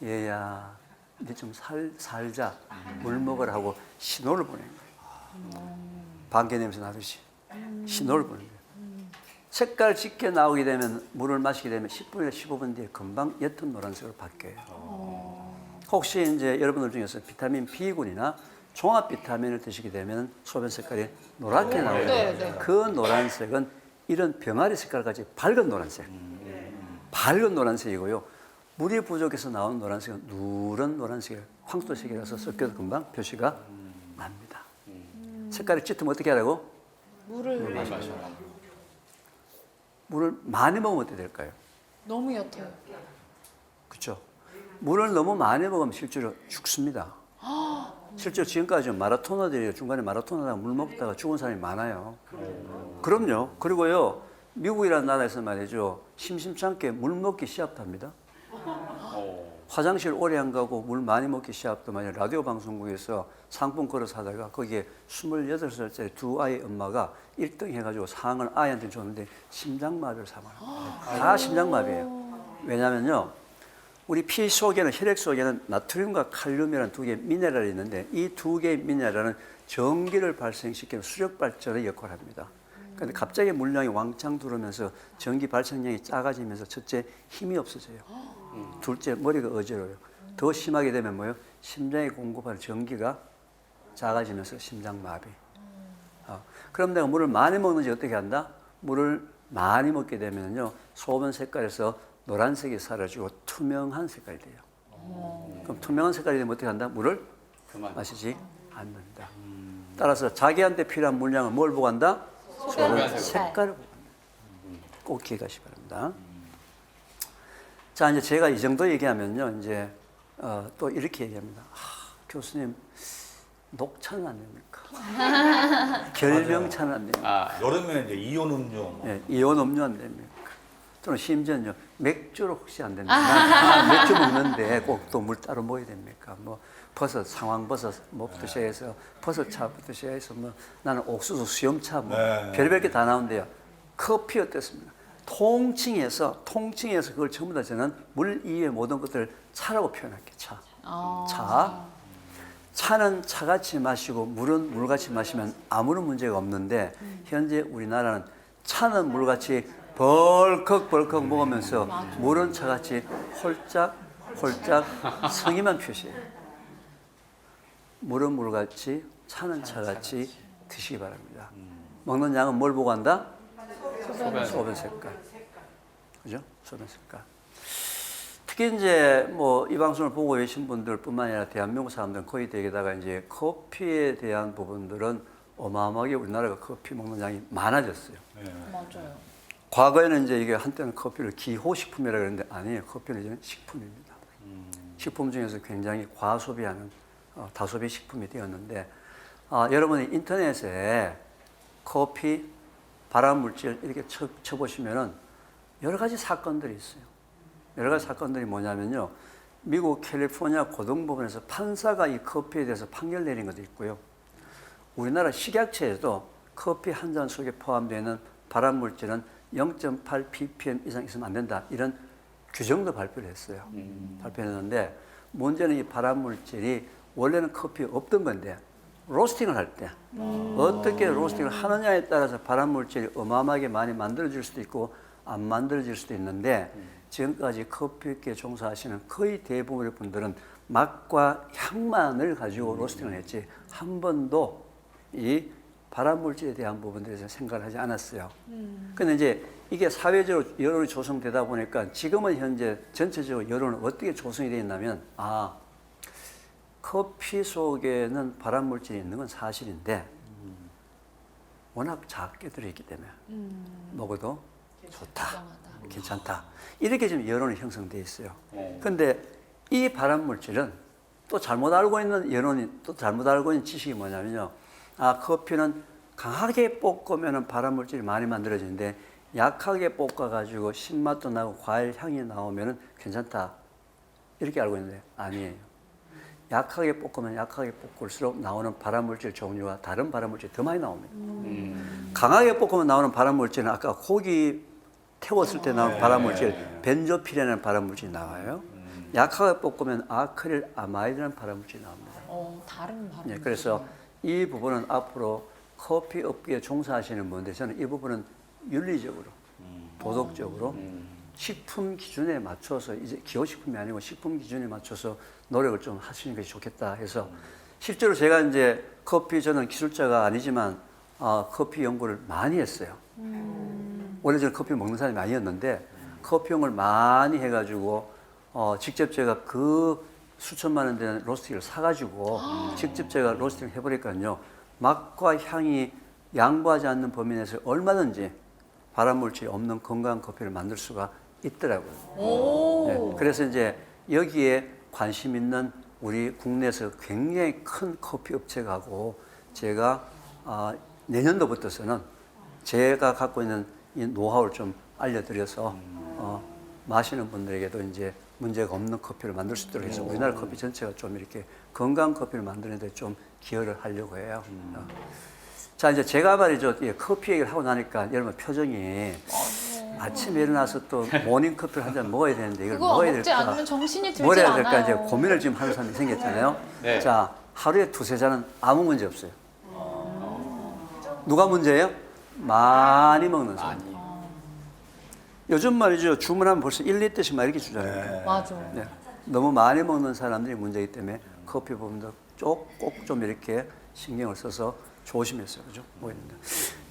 얘야 이제 좀 살자 물 먹으라 하고 신호를 보낸 거예요. 방개 냄새 나듯이 신호를 보낸 거예요. 색깔 짙게 나오게 되면 물을 마시게 되면 10분이나 15분 뒤에 금방 옅은 노란색으로 바뀌어요. 혹시 이제 여러분들 중에서 비타민 B군이나 종합 비타민을 드시게 되면 소변 색깔이 노랗게 나오거든요. 네, 네. 그 노란색은 이런 병아리 색깔같이 밝은 노란색. 밝은 노란색이고요. 물이 부족해서 나오는 노란색은 누런 노란색이에요. 황토색이라서 섞여도 금방 표시가 납니다. 색깔이 짙으면 어떻게 하라고? 물을 마셔라. 물을 많이 먹으면 어떻게 될까요? 너무 옅어요. 그렇죠. 물을 너무 많이 먹으면 실제로 죽습니다. 실제로 지금까지 마라토너들이 중간에 마라토너다가 물 먹다가 죽은 사람이 많아요. 그럼요. 그리고요, 미국이라는 나라에서 말이죠, 심심치 않게 물 먹기 시합합니다. 화장실 오래 안 가고 물 많이 먹기 시합도 만약 라디오 방송국에서 상품 걸어서 하다가 거기에 28살짜리 두 아이 엄마가 1등 해가지고 상을 아이한테 줬는데 심장마비를 사망합니다. 다 심장마비예요. 왜냐면요, 우리 피 속에는 혈액 속에는 나트륨과 칼륨이라는 두 개의 미네랄이 있는데 이 두 개의 미네랄은 전기를 발생시키는 수력 발전의 역할을 합니다. 그런데 갑자기 물량이 왕창 들어오면서 전기 발생량이 작아지면서 첫째 힘이 없어져요. 둘째 머리가 어지러워요. 더 심하게 되면 뭐예요? 심장에 공급하는 전기가 작아지면서 심장마비. 그럼 내가 물을 많이 먹는지 어떻게 한다? 물을 많이 먹게 되면요 소변 색깔에서 노란색이 사라지고 투명한 색깔이 돼요. 그럼 투명한 색깔이 되면 어떻게 한다? 물을 마시지 않는다. 따라서 자기한테 필요한 물량을 뭘 보고 한다? 소변 색깔을 보고 한다. 꼭 기억하시 기 바랍니다. 자, 이제 제가 이 정도 얘기하면요, 이제 또 이렇게 얘기합니다. 교수님, 녹차는 안 됩니까? 결병차는 안 됩니까? 여름에 이제 이온 음료. 네, 이온 음료 안 됩니까? 또는 심지어는요, 맥주로 혹시 안 됩니까? 맥주 먹는데 꼭 또 물 따로 먹어야 됩니까? 뭐 버섯, 상황버섯 뭐부터 시작해서 버섯차부터 시작해서 뭐 나는 옥수수 수염차 뭐 별별 게 다 나온대요. 커피 어땠습니까? 통칭해서 그걸 전부 다 저는 물 이외의 모든 것들을 차라고 표현할게요. 차. 차. 차는 차같이 마시고 물은 물같이 마시면 아무런 문제가 없는데 현재 우리나라는 차는 물같이 벌컥벌컥 먹으면서 물은 차같이 홀짝홀짝 성의만 표시해요. 물은 물같이 차는 차같이 드시기 바랍니다. 먹는 양은 뭘 보고 한다? 소변 색깔. 그죠? 소변 색깔. 특히 이제 뭐 이 방송을 보고 계신 분들뿐만 아니라 대한민국 사람들은 거의 대개다가 이제 커피에 대한 부분들은 어마어마하게 우리나라가 커피 먹는 양이 많아졌어요. 맞아요. 과거에는 이제 이게 한때는 커피를 기호식품이라고 그랬는데 아니에요. 커피는 이제는 식품입니다. 식품 중에서 굉장히 과소비하는 다소비 식품이 되었는데 여러분이 인터넷에 커피, 발암물질 이렇게 쳐보시면은 여러 가지 사건들이 있어요. 여러 가지 사건들이 뭐냐면요. 미국 캘리포니아 고등법원에서 판사가 이 커피에 대해서 판결 내린 것도 있고요. 우리나라 식약처에도 커피 한 잔 속에 포함되어 있는 발암물질은 0.8 ppm 이상 있으면 안 된다. 이런 규정도 발표를 했어요. 발표했는데 문제는 이 발암물질이 원래는 커피에 없던 건데 로스팅을 할 때 어떻게 로스팅을 하느냐에 따라서 발암물질이 어마어마하게 많이 만들어질 수도 있고 안 만들어질 수도 있는데 지금까지 커피업계에 종사하시는 거의 대부분의 분들은 맛과 향만을 가지고 로스팅을 했지 한 번도 이 발암물질에 대한 부분들에 대해서 생각을 하지 않았어요. 근데 이제 이게 사회적으로 여론이 조성되다 보니까 지금은 현재 전체적으로 여론은 어떻게 조성이 되어 있냐면 커피 속에는 발암물질이 있는 건 사실인데 워낙 작게 들어있기 때문에 먹어도 좋다, 괜찮다. 이렇게 지금 여론이 형성되어 있어요. 그런데 이 발암물질은 또 잘못 알고 있는 여론이 또 잘못 알고 있는 지식이 뭐냐면요. 커피는 강하게 볶으면 발암물질이 많이 만들어지는데 약하게 볶아가지고 신맛도 나고 과일 향이 나오면 괜찮다. 이렇게 알고 있는데 아니에요. 약하게 볶으면 약하게 볶을수록 나오는 발암물질 종류가 다른 발암물질이 더 많이 나옵니다. 강하게 볶으면 나오는 발암물질은 아까 고기 태웠을 때 나오는 발암물질 벤조필이라는 발암물질이 나와요. 약하게 볶으면 아크릴 아마이드라는 발암물질이 나옵니다. 다른 발음. 네, 그래서 이 부분은 앞으로 커피 업계에 종사하시는 분들 저는 이 부분은 윤리적으로 도덕적으로 식품 기준에 맞춰서 이제 기호식품이 아니고 식품 기준에 맞춰서 노력을 좀 하시는 것이 좋겠다 해서 실제로 제가 이제 커피 저는 기술자가 아니지만 커피 연구를 많이 했어요. 원래 저는 커피 먹는 사람이 아니었는데 커피 연구를 많이 해가지고 직접 제가 그 수천만 원 되는 로스팅을 사가지고 직접 제가 로스팅을 해버리니까요. 맛과 향이 양보하지 않는 범위 내에서 얼마든지 발암물질이 없는 건강한 커피를 만들 수가 있더라고요. 네, 그래서 이제 여기에 관심 있는 우리 국내에서 굉장히 큰 커피 업체하고 제가 내년도부터서는 제가 갖고 있는 이 노하우를 좀 알려드려서 마시는 분들에게도 이제 문제가 없는 커피를 만들 수 있도록 해서 우리나라 커피 전체가 좀 이렇게 건강한 커피를 만드는 데 좀 기여를 하려고 해요. 자, 이제 제가 말이죠. 커피 얘기를 하고 나니까 여러분 표정이 아침에 일어나서 또 모닝 커피를 한 잔 먹어야 되는데 이걸 그거 먹어야 먹지 될까? 않으면 정신이 들지 뭘 해야 않아요. 될까? 이제 고민을 지금 하는 사람이 생겼잖아요. 네. 자, 하루에 두세 잔은 아무 문제 없어요. 누가 문제예요? 많이 먹는 사람. 요즘 말이죠. 주문하면 벌써 1리터씩 막 이렇게 주잖아요. 맞아. 네. 너무 많이 먹는 사람들이 문제이기 때문에 커피 부분도 꼭 좀 이렇게 신경을 써서 조심했어요. 그죠? 먹었는데.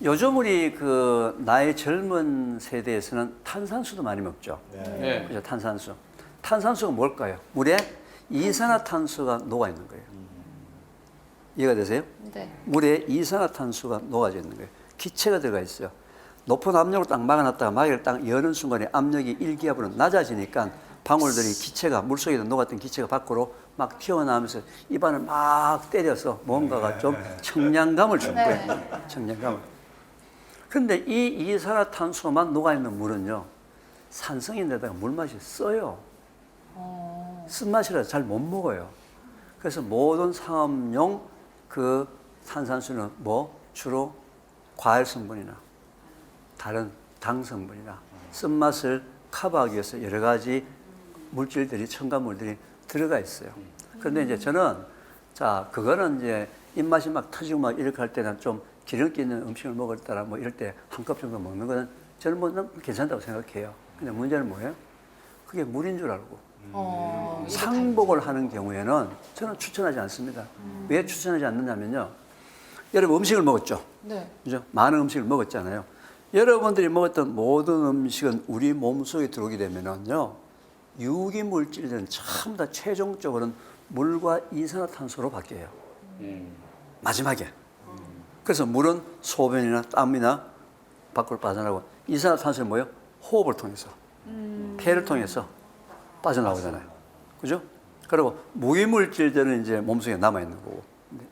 요즘 우리 그 나의 젊은 세대에서는 탄산수도 많이 먹죠. 네. 그죠? 탄산수. 탄산수가 뭘까요? 물에 이산화탄소가 녹아 있는 거예요. 이해가 되세요? 네. 물에 이산화탄소가 녹아져 있는 거예요. 기체가 들어가 있어요. 높은 압력으로 딱 막아놨다가 막이를 딱 여는 순간에 압력이 1기압으로 낮아지니까 방울들이 기체가 물속에 녹았던 기체가 밖으로 막 튀어나오면서 입안을 막 때려서 뭔가가 좀 청량감을 준 거예요. 청량감을. 그런데 이 이산화탄소만 녹아있는 물은요. 산성인데다가 물맛이 써요. 쓴맛이라서 잘 못 먹어요. 그래서 모든 상업용 그 탄산수는 뭐 주로 과일 성분이나 다른 당 성분이나 쓴맛을 커버하기 위해서 여러 가지 물질들이 첨가물들이 들어가 있어요. 그런데 이제 저는 자 그거는 이제 입맛이 막 터지고 막 이렇게 할 때는 좀 기름기 있는 음식을 먹을 때나 뭐 이럴 때 한 컵 정도 먹는 거는 저는 뭐 괜찮다고 생각해요. 근데 문제는 뭐예요? 그게 물인 줄 알고 상복을 하는 경우에는 저는 추천하지 않습니다. 왜 추천하지 않느냐면요. 여러분 음식을 먹었죠. 네. 그죠? 많은 음식을 먹었잖아요. 여러분들이 먹었던 모든 음식은 우리 몸속에 들어오게 되면은요. 유기 물질들은 전부 다 최종적으로는 물과 이산화탄소로 바뀌어요. 마지막에. 그래서 물은 소변이나 땀이나 밖으로 빠져나가고 이산화탄소는 뭐예요? 호흡을 통해서 폐를 통해서 빠져나오잖아요. 그죠? 그리고 무기물질들은 이제 몸속에 남아있는 거고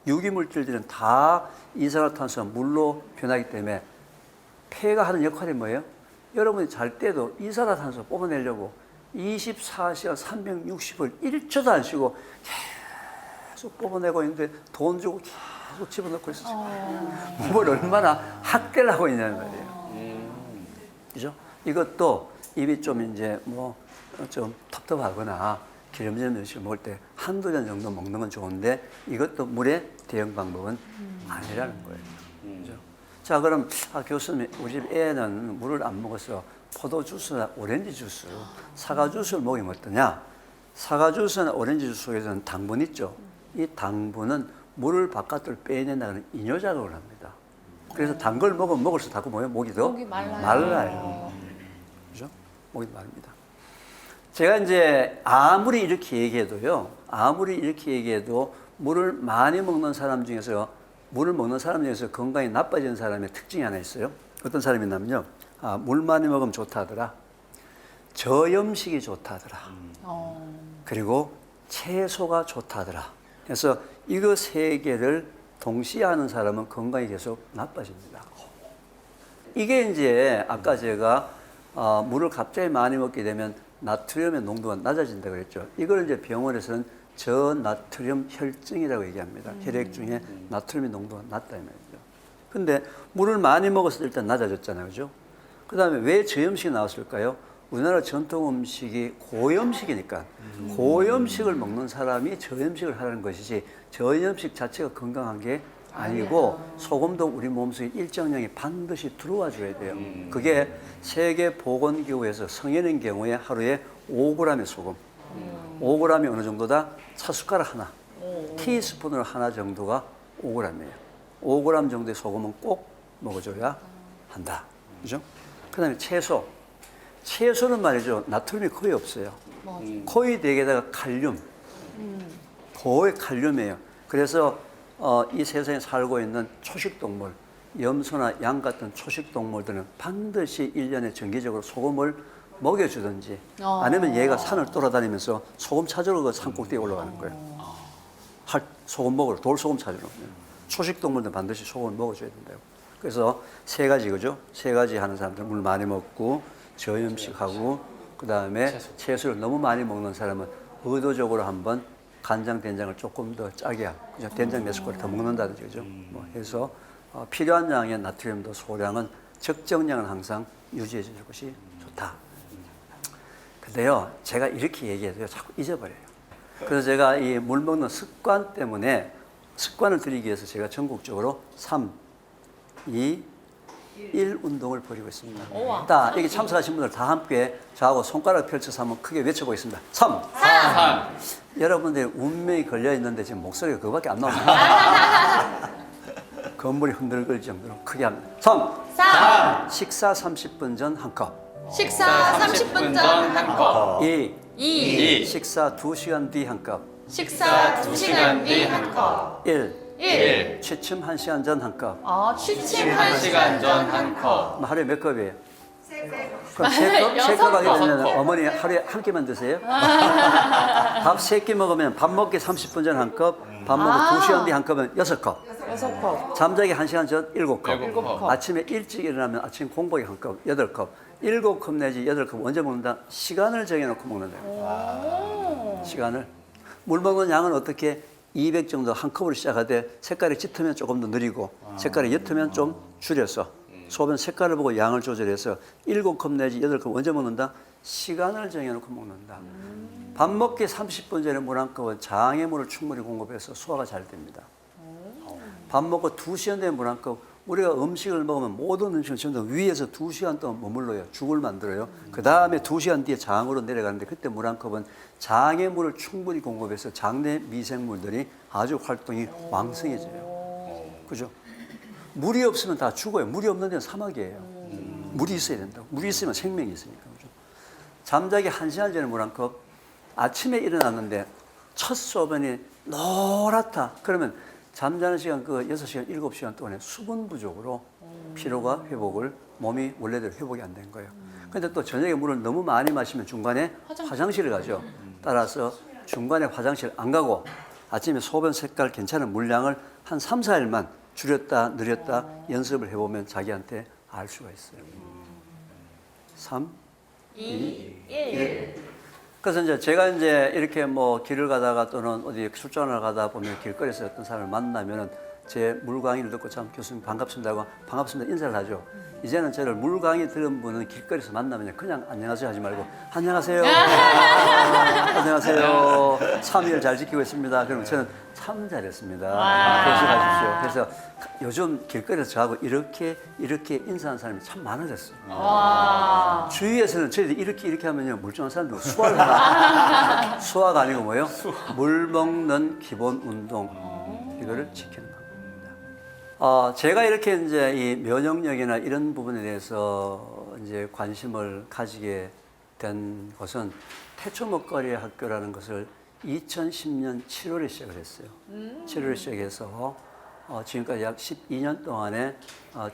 유기물질들은 다 이산화탄소가 물로 변하기 때문에 폐가 하는 역할이 뭐예요? 여러분이 잘 때도 이산화탄소 뽑아내려고 24시간 360을 1초도 안 쉬고 계속 뽑아내고 있는데 돈 주고 계속 집어넣고 있었어요. 뭘 얼마나 학대를 하고 있냐는 말이에요. 그죠? 이것도 입이 좀 이제 뭐 좀 텁텁하거나 기름진 음식을 먹을 때 한두 잔 정도 먹는 건 좋은데 이것도 물의 대응 방법은 아니라는 거예요. 그죠? 자, 그럼 교수님, 우리 집 애는 물을 안 먹어서 포도 주스나 오렌지 주스, 사과 주스를 먹으면 어떠냐? 사과 주스나 오렌지 주스 속에서는 당분 있죠. 이 당분은 물을 바깥으로 빼낸다는 이뇨작용을 합니다. 그래서 단 걸 먹으면 먹을수록 자꾸 뭐예요? 목이 더 목이 말라요. 말라요. 그죠? 목이 마릅니다. 제가 이제 아무리 이렇게 얘기해도 물을 많이 먹는 사람 중에서 물을 먹는 사람 중에서 건강이 나빠지는 사람의 특징이 하나 있어요. 어떤 사람이 있냐면요. 물 많이 먹으면 좋다 하더라. 저염식이 좋다 하더라. 그리고 채소가 좋다 하더라. 그래서 이거 세 개를 동시에 하는 사람은 건강이 계속 나빠집니다. 이게 이제 아까 제가 물을 갑자기 많이 먹게 되면 나트륨의 농도가 낮아진다고 그랬죠. 이걸 이제 병원에서는 저나트륨 혈증이라고 얘기합니다. 혈액 중에 나트륨의 농도가 낮다 이 말이죠. 근데 물을 많이 먹었을 때 일단 낮아졌잖아요. 그죠? 그 다음에 왜 저염식이 나왔을까요? 우리나라 전통 음식이 고염식이니까 고염식을 먹는 사람이 저염식을 하라는 것이지 저염식 자체가 건강한 게 아니고 소금도 우리 몸속에 일정량이 반드시 들어와 줘야 돼요. 그게 세계보건기구에서 성인인 경우에 하루에 5g의 소금, 5g이 어느 정도다? 차숟가락 하나, 티스푼으로 하나 정도가 5g이에요. 5g 정도의 소금은 꼭 먹어줘야 한다. 그죠? 그 다음에 채소. 채소는 말이죠. 나트륨이 거의 없어요. 거의 대개다가 칼륨. 거의 칼륨이에요. 그래서 이 세상에 살고 있는 초식동물, 염소나 양 같은 초식동물들은 반드시 1년에 정기적으로 소금을 먹여주든지 아니면 얘가 산을 돌아다니면서 소금 찾으러 그 산꼭대기에 올라가는 거예요. 소금 먹으러, 돌소금 찾으러. 초식동물들은 반드시 소금을 먹어줘야 된다고. 그래서 세 가지, 그죠? 세 가지 하는 사람들은 물 많이 먹고, 저염식하고, 그 다음에 채소를 너무 많이 먹는 사람은 의도적으로 한번 간장, 된장을 조금 더 짜게 하고, 그죠? 된장 몇 스푼 더 먹는다든지, 그죠? 뭐 해서 필요한 양의 나트륨도 소량은 적정량은 항상 유지해 줄 것이 좋다. 근데요, 제가 이렇게 얘기해도 자꾸 잊어버려요. 그래서 제가 이 물 먹는 습관 때문에 습관을 들이기 위해서 제가 전국적으로 3, 2, 1 운동을 벌이고 있습니다. 다 여기 참석하신 분들 다 함께 저하고 손가락 펼쳐서 한번 크게 외쳐보겠습니다. 3. 여러분들이 운명이 걸려 있는데 지금 목소리가 그거밖에 안 나옵니다. 건물이 흔들릴 정도로 크게 합니다. 3. 식사 30분 전 한 컵. 식사 30분 전 한 컵. 2. 식사 2시간 뒤 한 컵. 식사 2시간 뒤 한 컵. 1. 취침 1시간 전 한 컵. 취침 1시간 전 한 컵. 하루에 몇 컵이에요? 그럼 세 컵 하게 되면 어머니 하루에 한 끼만 드세요? 밥 3끼 먹으면 밥 먹기 30분 전 한 컵, 밥 먹고 2시간 뒤 한 컵은 6컵. 6컵. 잠자기 1시간 전 7컵. 7컵. 아침에 일찍 일어나면 아침 공복에 한 컵, 8컵. 7컵 내지 8컵 언제 먹는다? 시간을 정해놓고 먹는다. 시간을. 물 먹는 양은 어떻게 200 정도 한 컵으로 시작하되 색깔이 짙으면 조금 더 느리고 색깔이 옅으면 좀 줄여서 소변 색깔을 보고 양을 조절해서 7컵 내지 8컵 언제 먹는다? 시간을 정해놓고 먹는다. 밥 먹기 30분 전에 물 한 컵은 장에 물을 충분히 공급해서 소화가 잘 됩니다. 밥 먹고 2시간 뒤에 물 한 컵, 우리가 음식을 먹으면 모든 음식은 전부 다 위에서 2시간 동안 머물러요. 죽을 만들어요. 그 다음에 2시간 뒤에 장으로 내려가는데 그때 물 한 컵은 장에 물을 충분히 공급해서 장내 미생물들이 아주 활동이 왕성해져요. 그죠? 물이 없으면 다 죽어요. 물이 없는 데는 사막이에요. 물이 있어야 된다고. 물이 있으면 생명이 있으니까. 그죠? 잠자기 1시간 전에 물 한 컵, 아침에 일어났는데 첫 소변이 노랗다. 그러면 잠자는 시간 그 6시간, 7시간 동안에 수분 부족으로 피로가 회복을 몸이 원래대로 회복이 안 된 거예요. 근데 또 저녁에 물을 너무 많이 마시면 중간에 화장실을 가죠. 따라서 중간에 화장실 안 가고 아침에 소변 색깔 괜찮은 물량을 한 3, 4일만 줄였다 늘렸다 연습을 해보면 자기한테 알 수가 있어요. 3, 2, 1. 그래서 이제 제가 이제 이렇게 뭐 길을 가다가 또는 어디 출장을 가다 보면 길거리에서 어떤 사람을 만나면은 제 물 강의를 듣고 참 교수님 반갑습니다 하고 반갑습니다 인사를 하죠. 이제는 저를 물 강의 들은 분은 길거리에서 만나면 그냥 안녕하세요 하지 말고 안녕하세요. 안녕하세요. 3일 잘 지키고 있습니다. 그러면 저는 참 잘했습니다. 교수하십시오. 그래서 요즘 길거리에서 저하고 이렇게 인사하는 사람이 참 많아졌어요. 주위에서는 저희들이 이렇게 하면요 멀쩡한 사람들 수화를 하나 수화가 아니고 뭐예요? 물 먹는 기본 운동 이거를 지키는 겁니다. 제가 이렇게 이제 이 면역력이나 이런 부분에 대해서 이제 관심을 가지게 된 것은 태초 먹거리 학교라는 것을 2010년 7월에 시작을 했어요. 7월에 시작해서 지금까지 약 12년 동안에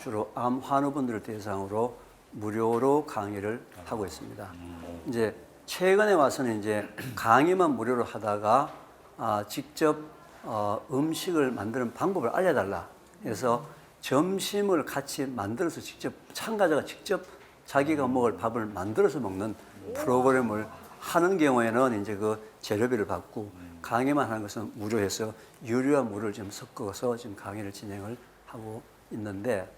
주로 암 환우분들을 대상으로 무료로 강의를 하고 있습니다. 이제 최근에 와서는 이제 강의만 무료로 하다가 직접 음식을 만드는 방법을 알려달라. 그래서 점심을 같이 만들어서 직접 참가자가 직접 자기가 먹을 밥을 만들어서 먹는 프로그램을 하는 경우에는 이제 그 재료비를 받고 강의만 하는 것은 무료해서 유료와 무료를 지금 섞어서 지금 강의를 진행을 하고 있는데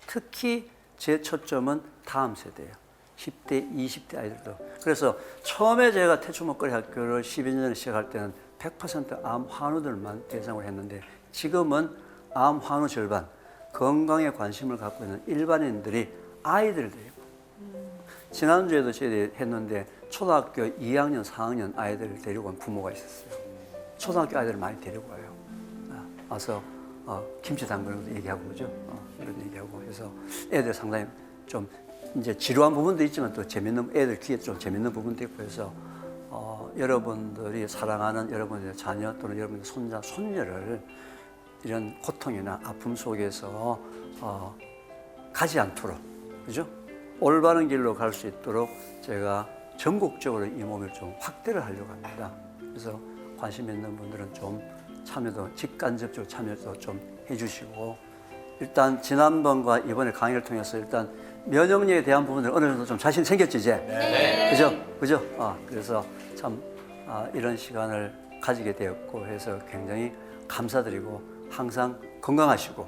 특히 제 초점은 다음 세대예요. 10대, 20대 아이들도. 그래서 처음에 제가 태초목걸이 학교를 12년 전에 시작할 때는 100% 암 환우들만 대상으로 했는데 지금은 암 환우 절반, 건강에 관심을 갖고 있는 일반인들이 아이들 데리고 지난주에도 저희들이 했는데 초등학교 2학년, 4학년 아이들을 데리고 온 부모가 있었어요. 초등학교 아이들을 많이 데리고 와요. 와서 김치 담그는 것도 얘기하고 그죠? 이런 얘기하고 해서 애들 상당히 좀 이제 지루한 부분도 있지만 또 재밌는 애들 귀에 좀 재밌는 부분도 있고 해서 여러분들이 사랑하는 여러분의 자녀 또는 여러분의 손자, 손녀를 이런 고통이나 아픔 속에서 가지 않도록 그죠? 올바른 길로 갈 수 있도록 제가 전국적으로 이 몸을 좀 확대를 하려고 합니다. 그래서 관심 있는 분들은 좀 참여도 직간접적으로 참여도 좀 해주시고 일단 지난번과 이번에 강의를 통해서 일단 면역력에 대한 부분들 어느 정도 좀 자신 생겼지 이제 네. 그죠? 그래서 참 이런 시간을 가지게 되었고 해서 굉장히 감사드리고 항상 건강하시고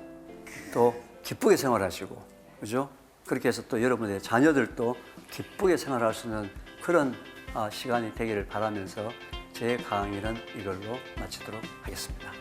또 기쁘게 생활하시고 그죠? 그렇게 해서 또 여러분의 자녀들도 기쁘게 생활할 수 있는 그런 시간이 되기를 바라면서 제 강의는 이걸로 마치도록 하겠습니다.